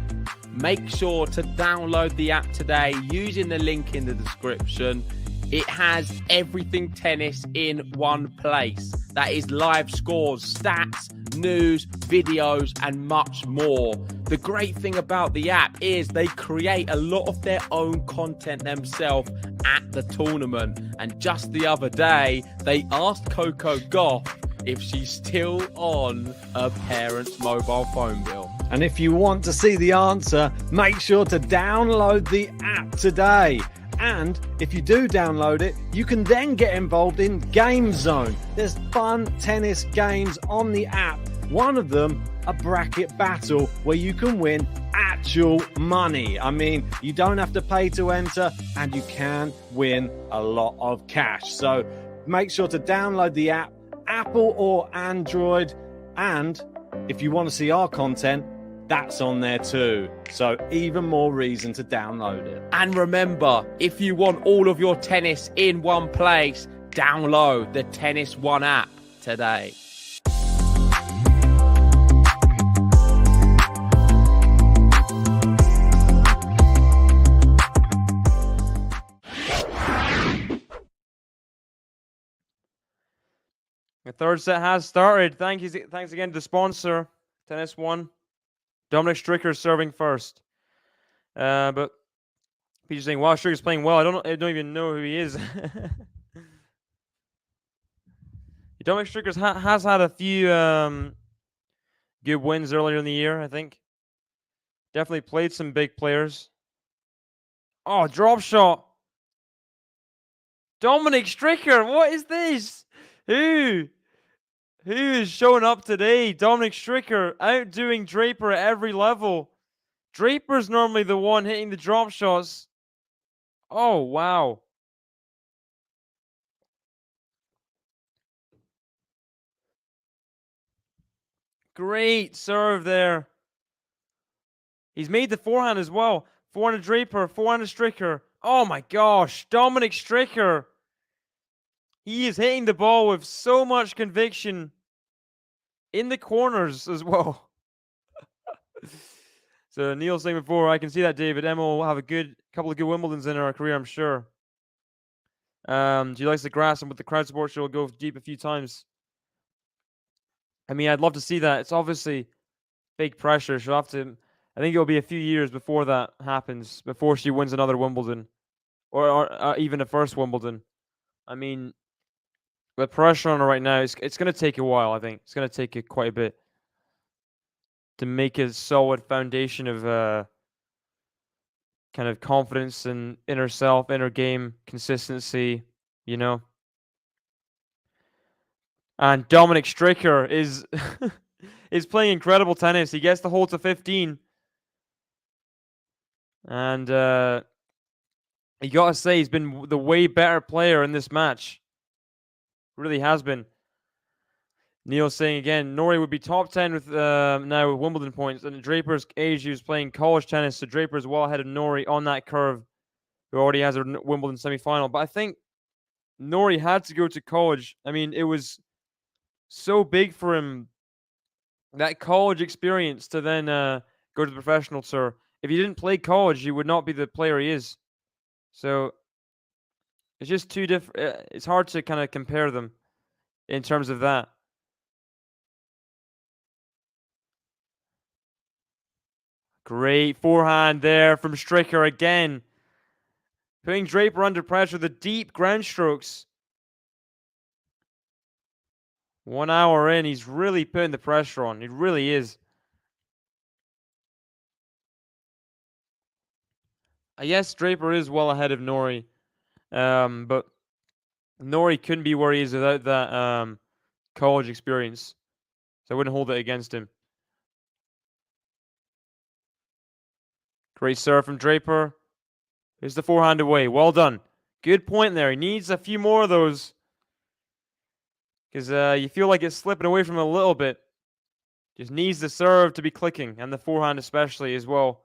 Make sure to download the app today using the link in the description. It has everything tennis in one place. That is live scores, stats, news, videos, and much more. The great thing about the app is they create a lot of their own content themselves at the tournament. And just the other day, they asked Coco Gauff if she's still on her parents' mobile phone bill. And if you want to see the answer, make sure to download the app today. And if you do download it, you can then get involved in Game Zone. There's fun tennis games on the app. One of them, a bracket battle where you can win actual money. I mean, you don't have to pay to enter and you can win a lot of cash. So make sure to download the app, Apple or Android. And if you want to see our content, that's on there too. So even more reason to download it. And remember, if you want all of your tennis in one place, download the Tennis One app today. The third set has started. Thanks again to the sponsor, Tennis One. Dominic STRICKER serving first. But Peter's saying, wow, STRICKER's playing well. I don't even know who he is. Dominic STRICKER has had a few good wins earlier in the year, I think. Definitely played some big players. Oh, drop shot. Dominic STRICKER, what is this? Who is showing up today? Dominic STRICKER outdoing Draper at every level. Draper's normally the one hitting the drop shots. Oh, wow. Great serve there. He's made the forehand as well. Forehand to Draper, forehand to STRICKER. Oh my gosh, Dominic STRICKER. He is hitting the ball with so much conviction in the corners as well. So Neil saying before, I can see that David. Emma will have a couple of good Wimbledons in her career, I'm sure. She likes the grass, and with the crowd support, she'll go deep a few times. I mean, I'd love to see that. It's obviously big pressure. She'll have to. I think it'll be a few years before that happens, before she wins another Wimbledon, or even a first Wimbledon. I mean, the pressure on her right now, it's going to take a while, I think. It's going to take quite a bit to make a solid foundation of kind of confidence in herself, in her game, consistency, you know. And Dominic STRICKER is is playing incredible tennis. He gets the hole to 15. And You got to say he's been the way better player in this match. Really has been. Neil saying again, Norrie would be top 10 with now with Wimbledon points. And Draper's age, he was playing college tennis, so Draper's well ahead of Norrie on that curve, who already has a Wimbledon semi-final. But I think Norrie had to go to college. I mean, it was so big for him, that college experience, to then go to the professional tour. If he didn't play college, he would not be the player he is. So it's just two different. It's hard to kind of compare them in terms of that. Great forehand there from Stricker again. Putting Draper under pressure, the deep ground strokes. 1 hour in, he's really putting the pressure on. He really is. Yes, Draper is well ahead of Norrie. But Norrie couldn't be where he is without that college experience. So I wouldn't hold it against him. Great serve from Draper. Here's the forehand away. Well done. Good point there. He needs a few more of those. Because you feel like it's slipping away from him a little bit. Just needs the serve to be clicking. And the forehand especially as well.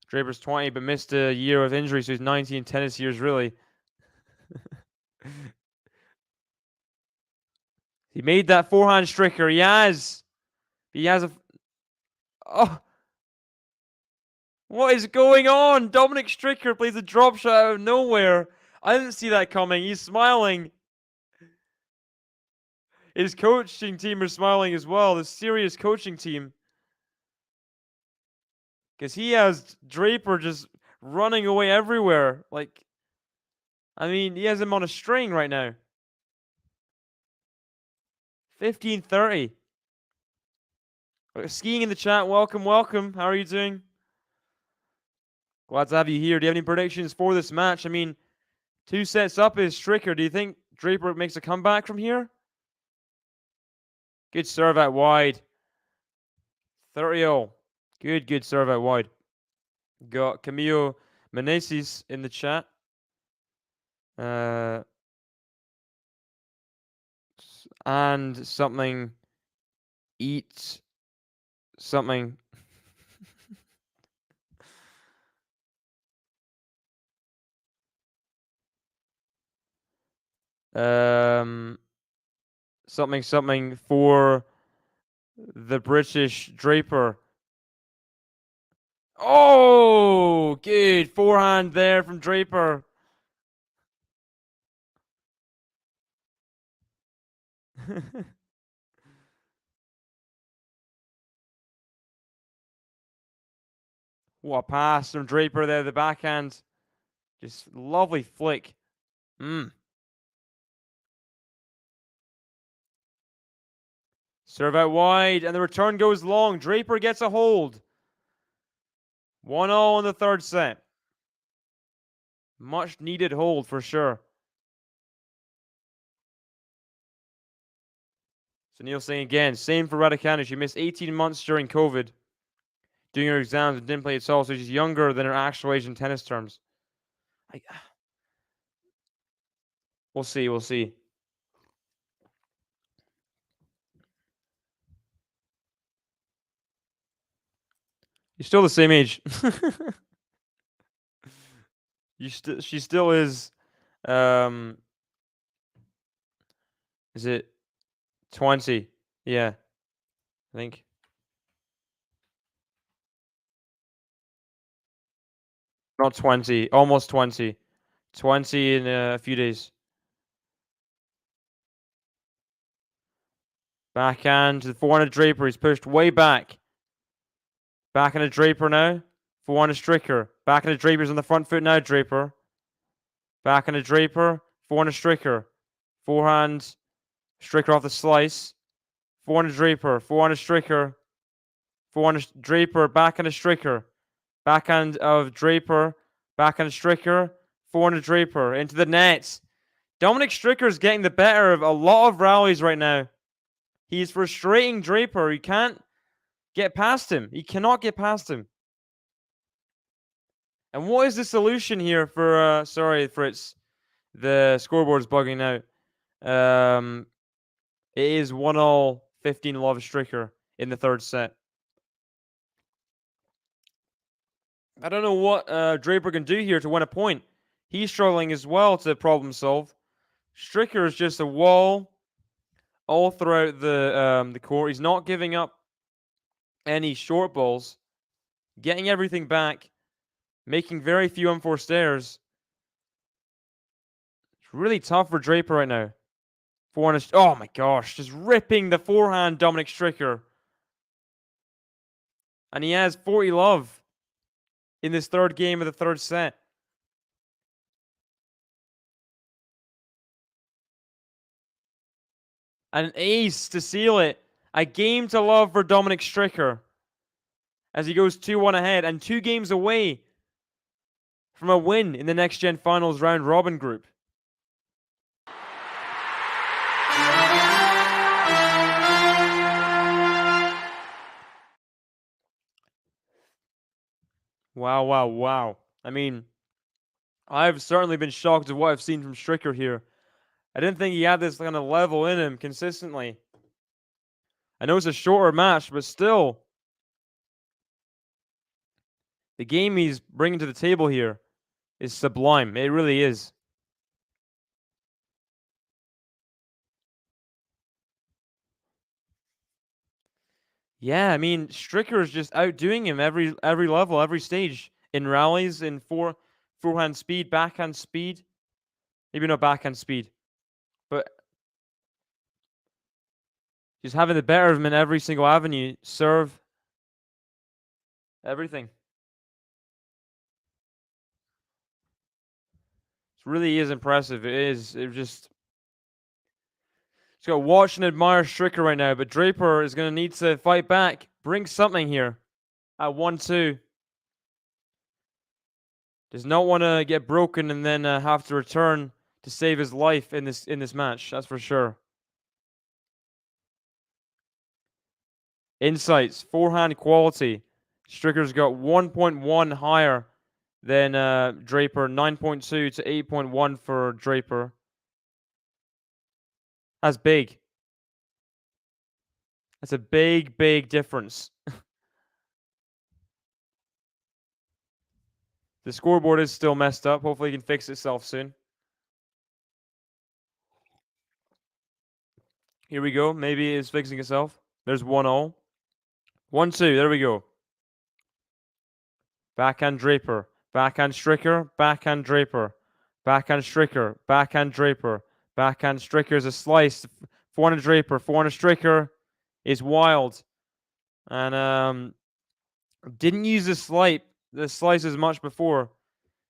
Draper's 20 but missed a year of injury. So he's 19 tennis years really. He made that forehand Stricker. He has a... Oh! What is going on? Dominic Stricker plays a drop shot out of nowhere. I didn't see that coming. He's smiling. His coaching team are smiling as well. The serious coaching team. Because he has Draper just running away everywhere. Like, I mean, he has him on a string right now. 15-30. Skiing in the chat. Welcome, welcome. How are you doing? Glad to have you here. Do you have any predictions for this match? I mean, 2 sets up is Stricker. Do you think Draper makes a comeback from here? Good serve out wide. 30-0. Good serve out wide. Got Camilo Meneses in the chat. And something. Eat something. Something for the British Draper. Oh, good forehand there from Draper. What a pass from Draper there, the backhand. Just lovely flick. Serve out wide, and the return goes long. Draper gets a hold. 1-0 in the third set. Much needed hold for sure. So Neil saying again, same for Raducanu. She missed 18 months during COVID, doing her exams and didn't play at all, so she's younger than her actual age in tennis terms. We'll see, we'll see. You're still the same age. She still is. Is it 20? Yeah, I think. Not 20, almost 20. 20 in a few days. Backhand to the 400 Draper. He's pushed way back. Back into Draper now. 400 Stricker. Back into Draper's on the front foot now, Draper. Back into Draper. 400 Stricker. Forehand. Stricker off the slice. 400 Draper. 400 Stricker. 400 Draper. Back into Stricker. Backhand of Draper. Backhand Stricker. 400 Draper. Into the net. Dominic Stricker is getting the better of a lot of rallies right now. He's frustrating Draper. He can't get past him. He cannot get past him. And what is the solution here for, sorry, Fritz, the scoreboard's bugging out. It is 1-all, 15-love Stricker in the third set. I don't know what Draper can do here to win a point. He's struggling as well to problem solve. Stricker is just a wall all throughout the court. He's not giving up any short balls, getting everything back, making very few unforced errors. It's really tough for Draper right now. Oh my gosh, just ripping the forehand Dominic Stricker. And he has 40 love in this third game of the third set. An ace to seal it. A game to love for Dominic Stricker as he goes 2-1 ahead and 2 games away from a win in the Next Gen Finals round robin group. Wow, wow, wow. I mean, I've certainly been shocked at what I've seen from Stricker here. I didn't think he had this kind of level in him consistently. I know it's a shorter match, but still, the game he's bringing to the table here is sublime. It really is. Yeah, I mean, Stricker is just outdoing him every level, every stage. In rallies, in forehand speed, backhand speed. Maybe not backhand speed, but just having the better of him in every single avenue. Serve, everything. It really is impressive. It is. It just got to watch and admire Stricker right now, but Draper is going to need to fight back, bring something here at 1-2. Does not want to get broken and then have to return to save his life in this match. That's for sure. Insights, forehand quality. Stricker's got 1.1 higher than Draper, 9.2 to 8.1 for Draper. That's big. That's a big, big difference. The scoreboard is still messed up. Hopefully it can fix itself soon. Here we go. Maybe it's fixing itself. There's 1-0. 1-2. There we go. Backhand Draper. Backhand Stricker. Backhand Draper. Backhand Stricker. Backhand Draper. Backhand Stricker is a slice. Forehand Draper. Forehand Stricker is wild. And didn't use the slice as much before.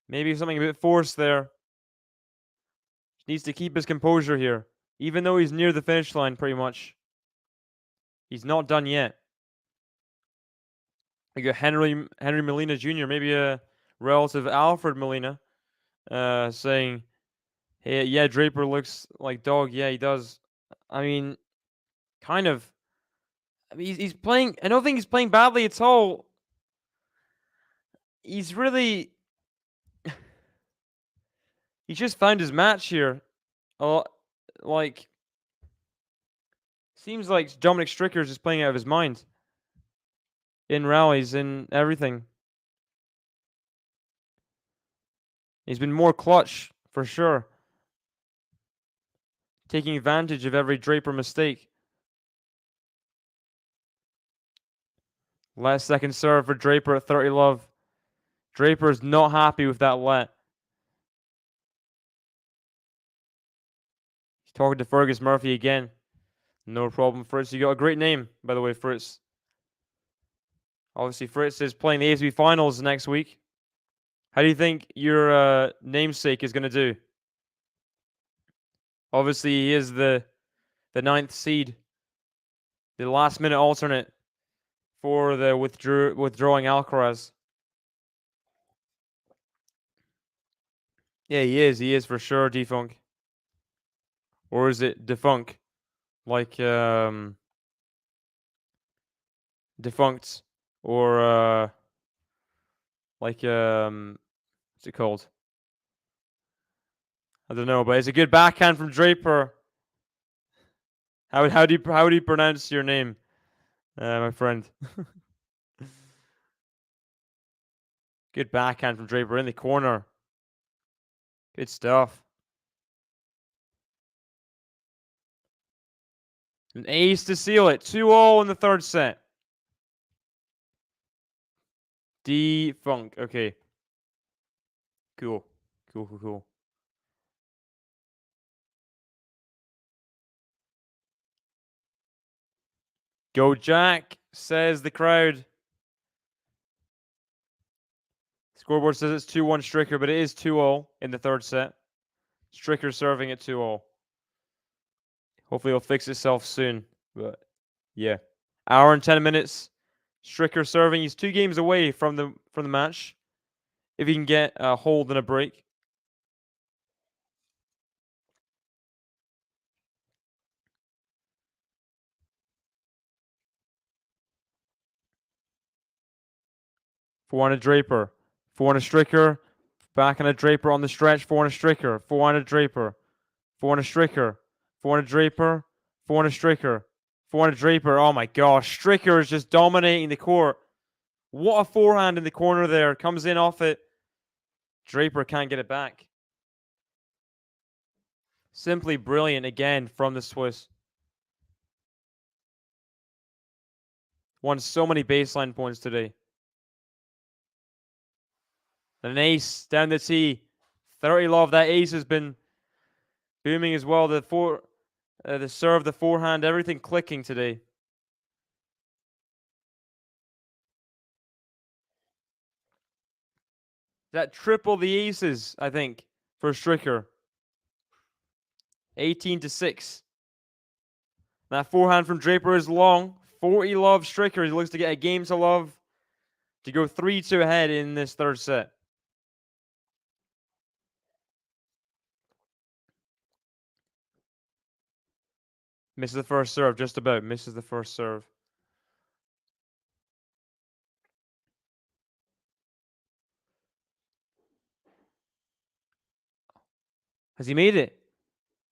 Maybe something a bit forced there. Needs to keep his composure here. Even though he's near the finish line pretty much. He's not done yet. We got Henry Molina Jr., maybe a relative Alfred Molina, saying, hey, yeah, Draper looks like dog. Yeah, he does. I mean, kind of. I mean, he's playing. I don't think he's playing badly at all. He's really. He's just found his match here. Like, seems like Dominic Stricker is just playing out of his mind. In rallies, in everything. He's been more clutch, for sure. Taking advantage of every Draper mistake. Last second serve for Draper at 30 love. Draper is not happy with that let. He's talking to Fergus Murphy again. No problem, Fritz. You got a great name, by the way, Fritz. Obviously, Fritz is playing the ATP Finals next week. How do you think your namesake is going to do? Obviously, he is the 9th seed. The last-minute alternate for the withdrawing Alcaraz. Yeah, he is. He is for sure defunk. Or is it defunk? Like, defunct. Or, like, What's it called? I don't know, but it's a good backhand from Draper. How do you pronounce your name, my friend? Good backhand from Draper in the corner. Good stuff. An ace to seal it. 2-0 in the third set. Funk. Okay. Cool. Cool. Go Jack, says the crowd. Scoreboard says it's 2-1 Stricker, but it is 2-0 in the third set. Stricker serving at 2-0. Hopefully it'll fix itself soon. But yeah. Hour and 10 minutes. Stricker serving. He's 2 games away from the match. If he can get a hold and a break. Forehand Draper. Forehand Stricker. Back on a Draper on the stretch. Forehand Stricker. Forehand Draper. Forehand Stricker. Forehand Draper. Forehand Stricker. Forehand Draper. Oh my gosh. Stricker is just dominating the court. What a forehand in the corner there. Comes in off it. Draper can't get it back. Simply brilliant again from the Swiss. Won so many baseline points today. An ace down the tee. 30 love. That ace has been booming as well. The serve, the forehand, everything clicking today. That triple the aces, I think, for Stricker. 18-6. That forehand from Draper is long. 40 love Stricker. He looks to get a game to love to go 3-2 ahead in this third set. Misses the first serve, just about. Misses the first serve. Has he made it?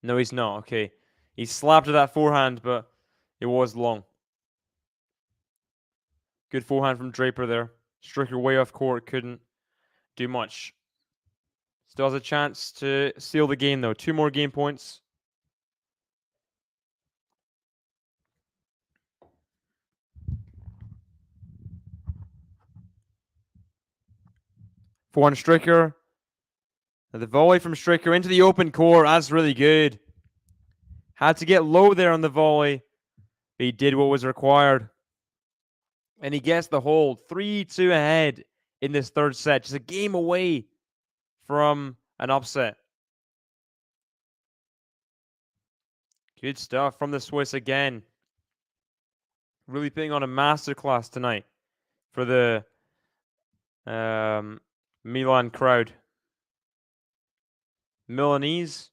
No, he's not. Okay. He slapped at that forehand, but it was long. Good forehand from Draper there. Stricker way off court, couldn't do much. Still has a chance to seal the game, though. 2 more game points. Forehand Stricker. The volley from Stricker into the open court. That's really good. Had to get low there on the volley. But he did what was required. And he gets the hold. 3-2 ahead in this third set. Just a game away from an upset. Good stuff from the Swiss again. Really putting on a masterclass tonight for the Milan crowd. Milanese?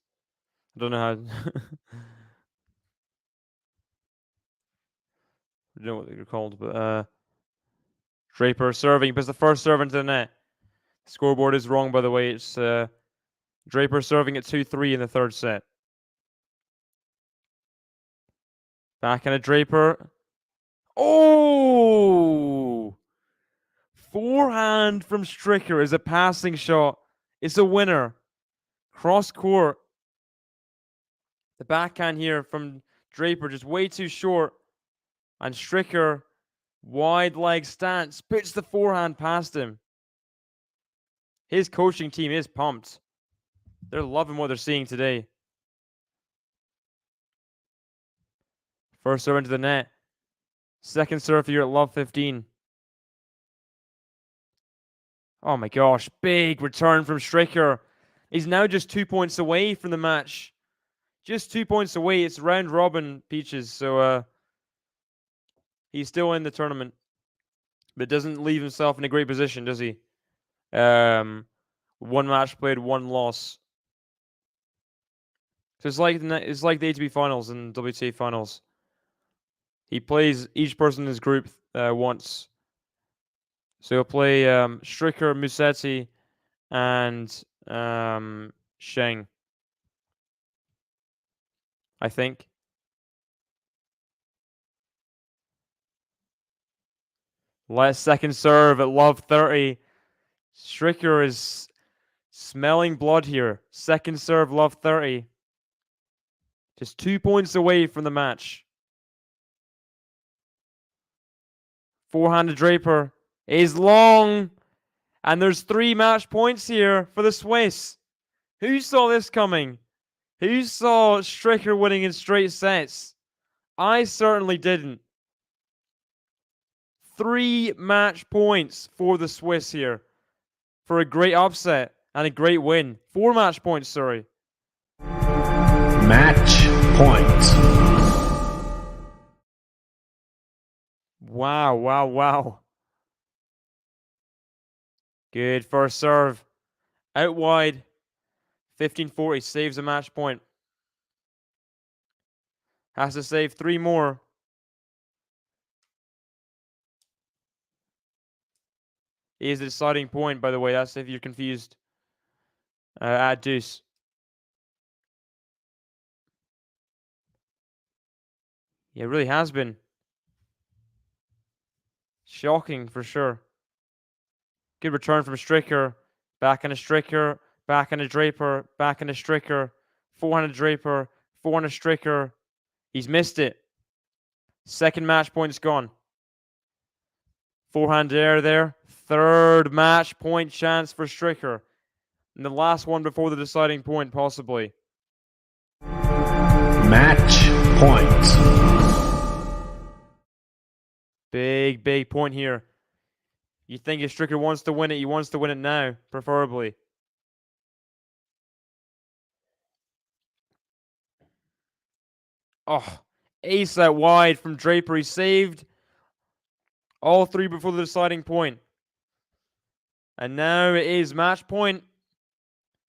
I don't know how. I don't know what they're called, but Draper serving. He puts the first serve into the net. The scoreboard is wrong, by the way. It's Draper serving at 2-3 in the third set. Back in a Draper. Oh! Forehand from Stricker is a passing shot. It's a winner. Cross court. The backhand here from Draper just way too short. And Stricker, wide leg stance, puts the forehand past him. His coaching team is pumped. They're loving what they're seeing today. First serve into the net. Second serve here at love 15. Oh my gosh, big return from Stricker. He's now just 2 points away from the match. Just 2 points away. It's round robin, Peaches. So he's still in the tournament. But doesn't leave himself in a great position, does he? 1 match played, 1 loss. So it's like the ATP Finals and WTA Finals. He plays each person in his group once. So he'll play Stricker, Musetti, and Sheng, I think. Last second serve at love 30. Stricker is smelling blood here. Second serve, love 30. Just 2 points away from the match. Forehand Draper is long. And there's 3 match points here for the Swiss. Who saw this coming? Who saw Stricker winning in straight sets? I certainly didn't. 3 match points for the Swiss here for a great upset and a great win. 4 match points, sorry. Match point. Wow, wow, wow. Good first serve. Out wide. 1540 saves a match point. Has to save 3 more. Is the deciding point, by the way. That's if you're confused. At deuce. Yeah, it really has been. Shocking for sure. Good return from Stricker. Back in a Stricker. Back in a Draper. Back in a Stricker. Forehand Draper. Forehand Stricker. He's missed it. Second match point is gone. Forehand air there. Third match point chance for Stricker. And the last one before the deciding point, possibly. Match point. Big, big point here. You think if Stricker wants to win it, he wants to win it now, preferably. Oh, ace out wide from Draper. He saved all 3 before the deciding point. And now it is match point.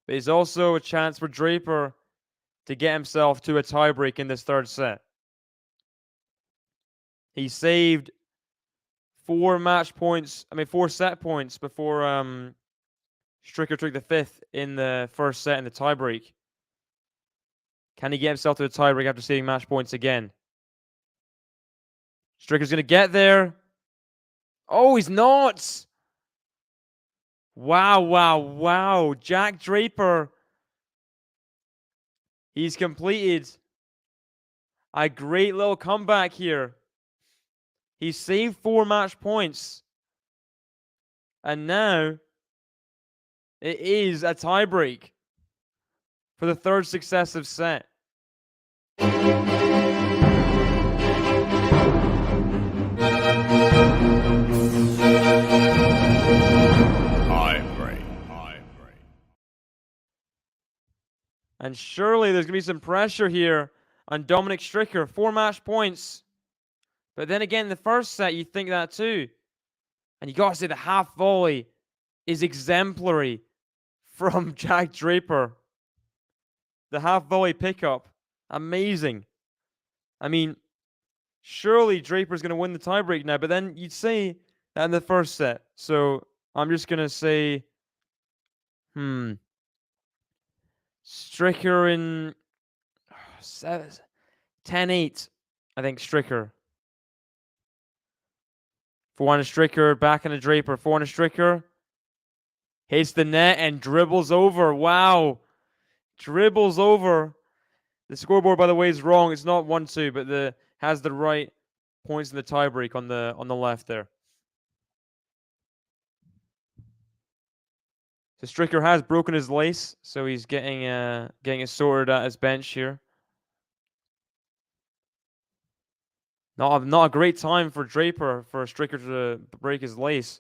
But it's also a chance for Draper to get himself to a tiebreak in this third set. He saved 4 set points before Stricker took the 5th in the first set in the tiebreak. Can he get himself to a tiebreak after saving match points again? Stricker's going to get there. Oh, he's not. Wow, wow, wow. Jack Draper. He's completed a great little comeback here. He saved 4 match points. And now it is a tiebreak for the 3rd successive set. And surely there's going to be some pressure here on Dominic Stricker. 4 match points. But then again, the first set, you think that too. And you got to say the half volley is exemplary from Jack Draper. The half volley pickup. Amazing. I mean, surely Draper's going to win the tiebreak now. But then you'd say that in the first set. So I'm just going to say, Stricker in 10-8, I think Stricker. 400 Stricker, back in a Draper. 400 Stricker. Hits the net and dribbles over. Wow. Dribbles over. The scoreboard, by the way, is wrong. It's not 1-2, but has the right points in the tiebreak on the left there. So Stricker has broken his lace, so he's getting it sorted at his bench here. Not a great time for Draper, for Stricker to break his lace.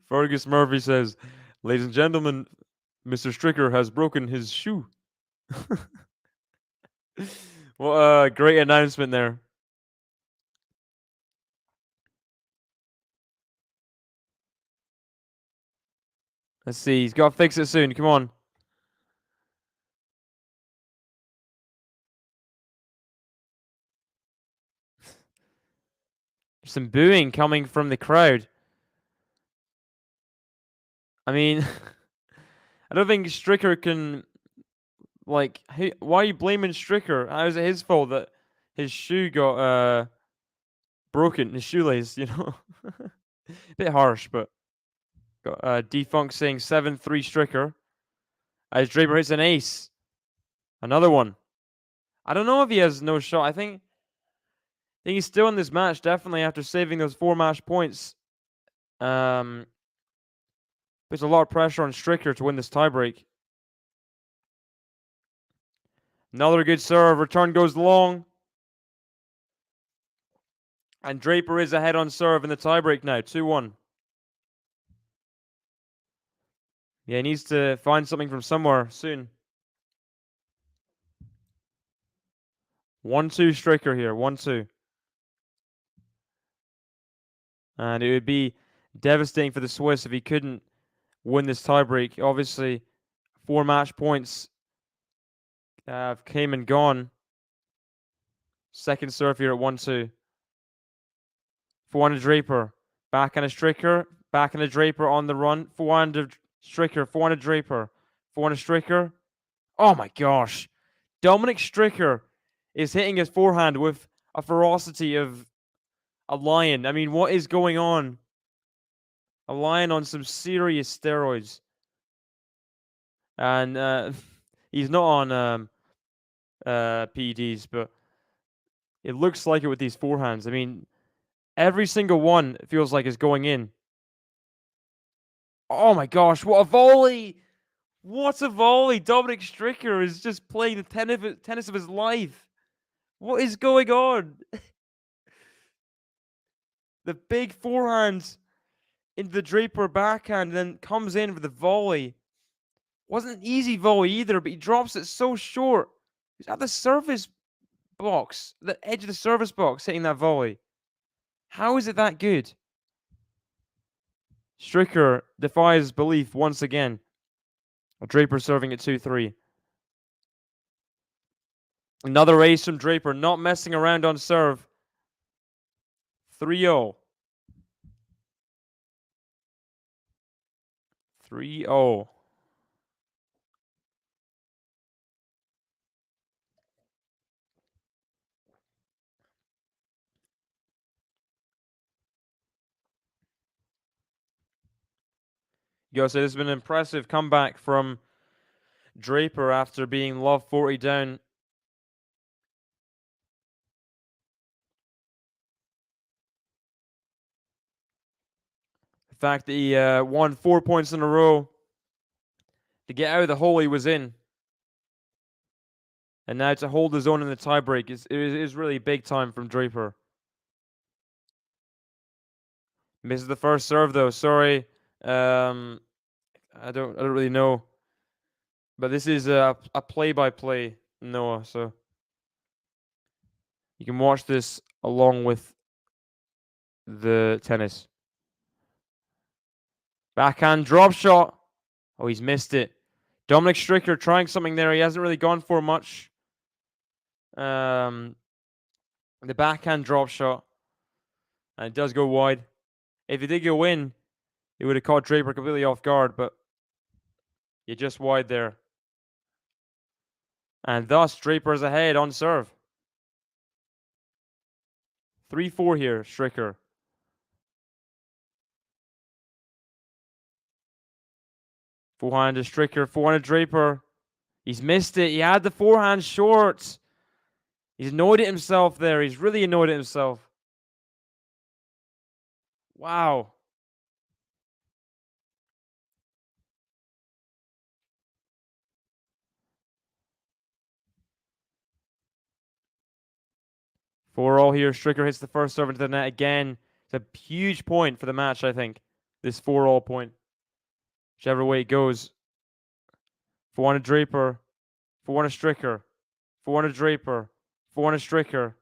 Fergus Murphy says, "Ladies and gentlemen, Mr. Stricker has broken his shoe." What a great announcement there. Let's see. He's got to fix it soon. Come on. some booing coming from the crowd. I mean, I don't think Stricker can, like, why are you blaming Stricker? How is it his fault that his shoe got broken, his shoelace, you know? Bit harsh, but got Defunct saying 7-3 Stricker. As Draper hits an ace. Another one. I don't know if he has no shot. I think he's still in this match, definitely, after saving those 4 match points. There's a lot of pressure on Stricker to win this tiebreak. Another good serve. Return goes long. And Draper is ahead on serve in the tiebreak now. 2-1. Yeah, he needs to find something from somewhere soon. 1-2 Stricker here. 1-2. And it would be devastating for the Swiss if he couldn't win this tiebreak. Obviously, 4 match points came and gone. Second serve here at 1-2. 400 Draper. Backhand of Stricker. Backhand of Draper on the run. 400 Stricker. 400 Draper. 400 Stricker. Oh my gosh. Dominic Stricker is hitting his forehand with a ferocity of a lion. I mean, what is going on? A lion on some serious steroids. And he's not on PEDs, but it looks like it with these forehands. I mean, every single one feels like is going in. Oh my gosh, what a volley! What a volley! Dominic Stricker is just playing the tennis of his life. What is going on? The big forehand into the Draper backhand, then comes in with the volley. Wasn't an easy volley either, but he drops it so short. He's at the service box, the edge of the service box, hitting that volley. How is it that good? Stricker defies belief once again. Draper serving at 2-3. Another ace from Draper, not messing around on serve. 3-0. 3-0. So this has been an impressive comeback from Draper after being love 40 down. The fact that he won 4 points in a row to get out of the hole he was in, and now to hold his own in the tiebreak is really big time from Draper. Misses the first serve though. Sorry, I don't really know, but this is a play-by-play, Noah. So you can watch this along with the tennis. Backhand drop shot. Oh, he's missed it. Dominic Stricker trying something there. He hasn't really gone for much. The backhand drop shot. And it does go wide. If he did go in, it would have caught Draper completely off guard, but you're just wide there. And thus, Draper's ahead on serve. 3-4 here, Stricker. Forehand to Stricker, forehand to Draper. He's missed it. He had the forehand short. He's annoyed at himself there. He's really annoyed at himself. Wow. Four all here. Stricker hits the first serve into the net again. It's a huge point for the match, I think. This 4-all point. Whichever way it goes. 400 Draper. 400 Stricker. 400 Draper. 400 Stricker.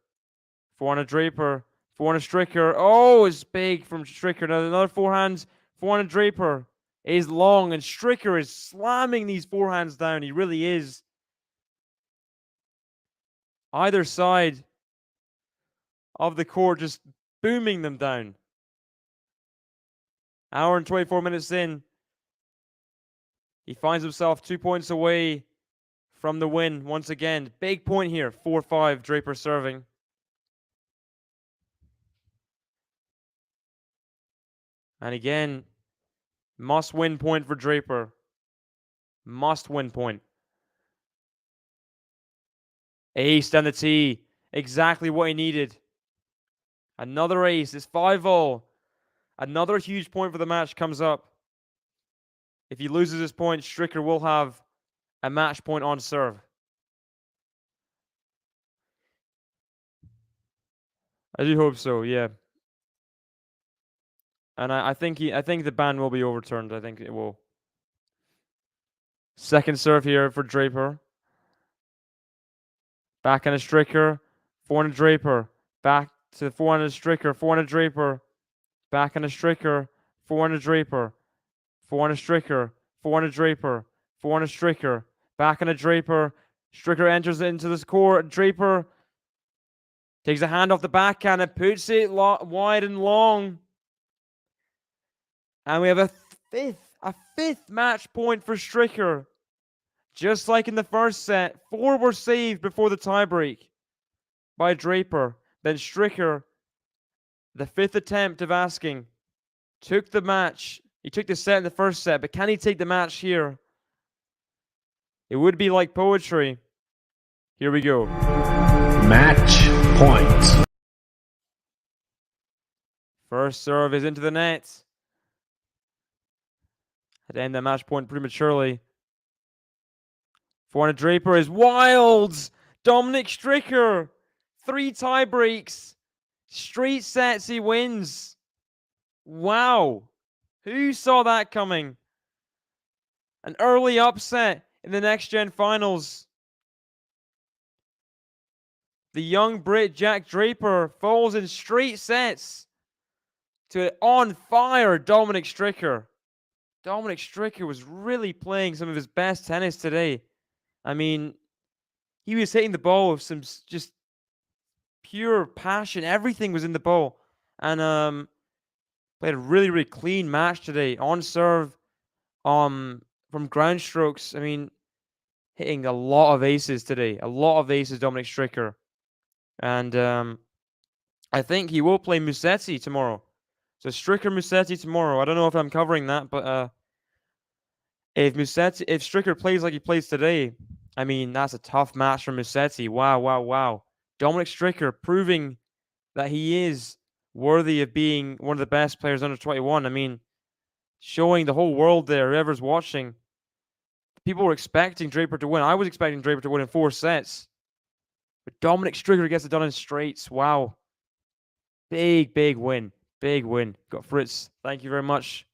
400 Draper. 400 Stricker. Oh, it's big from Stricker. Now another forehand. 400 Draper is long, and Stricker is slamming these forehands down. He really is. Either side of the court just booming them down. Hour and 24 minutes in. He finds himself 2 points away from the win once again. Big point here. 4-5, Draper serving. And again, must-win point for Draper. Must-win point. Ace down the tee. Exactly what he needed. Another ace. It's 5-all. Another huge point for the match comes up. If he loses this point, Stricker will have a match point on serve. I do hope so, yeah. And I think the ban will be overturned. I think it will. Second serve here for Draper. Back on a Stricker. 400 Draper. Back to 400 Stricker. 400 Draper. Back on a Stricker. 400 Draper. 400 Stricker. 400 Draper. 400 Stricker. Back on a Draper. Stricker enters into the score. Draper takes a hand off the backhand and puts it wide and long. And we have a fifth match point for Stricker. Just like in the first set, 4 were saved before the tiebreak by Draper. Then Stricker, the 5th attempt of asking, took the match. He took the set in the first set, but can he take the match here? It would be like poetry. Here we go. Match point. First serve is into the net. Had to end that match point prematurely. 400 Draper is wild. Dominic Stricker. 3 tie breaks. Straight sets he wins. Wow. Who saw that coming? An early upset in the Next Gen Finals. The young Brit Jack Draper falls in straight sets to an on-fire Dominic Stricker. Dominic Stricker was really playing some of his best tennis today. I mean, he was hitting the ball with some just pure passion. Everything was in the ball. And played a really, really clean match today. On serve, from ground strokes. I mean, hitting a lot of aces today. A lot of aces, Dominic Stricker. And I think he will play Musetti tomorrow. So Stricker Musetti tomorrow. I don't know if I'm covering that, but if Stricker plays like he plays today, I mean, that's a tough match for Musetti. Wow, wow, wow. Dominic Stricker proving that he is worthy of being one of the best players under 21. I mean, showing the whole world there, whoever's watching. People were expecting Draper to win. I was expecting Draper to win in 4 sets. But Dominic Stricker gets it done in straights. Wow. Big, big win. Big win. Got Fritz. Thank you very much.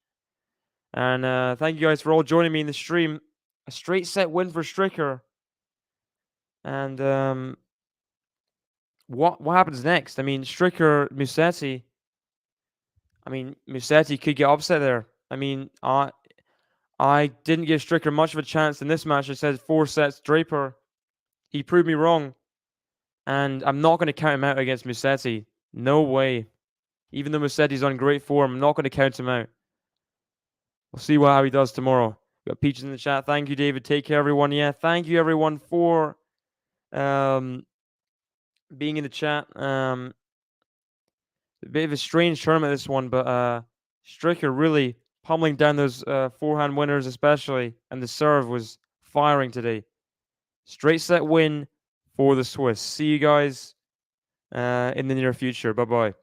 And thank you guys for all joining me in the stream. A straight set win for Stricker. And what happens next? I mean, Stricker, Musetti. I mean, Musetti could get upset there. I mean, I didn't give Stricker much of a chance in this match. I said 4 sets Draper. He proved me wrong. And I'm not going to count him out against Musetti. No way. Even though Musetti's on great form, I'm not going to count him out. We'll see how he does tomorrow. We've got Peaches in the chat. Thank you, David. Take care, everyone. Yeah, thank you, everyone, for being in the chat. A bit of a strange tournament, this one, but Stricker really pummeling down those forehand winners especially, and the serve was firing today. Straight set win for the Swiss. See you guys in the near future. Bye-bye.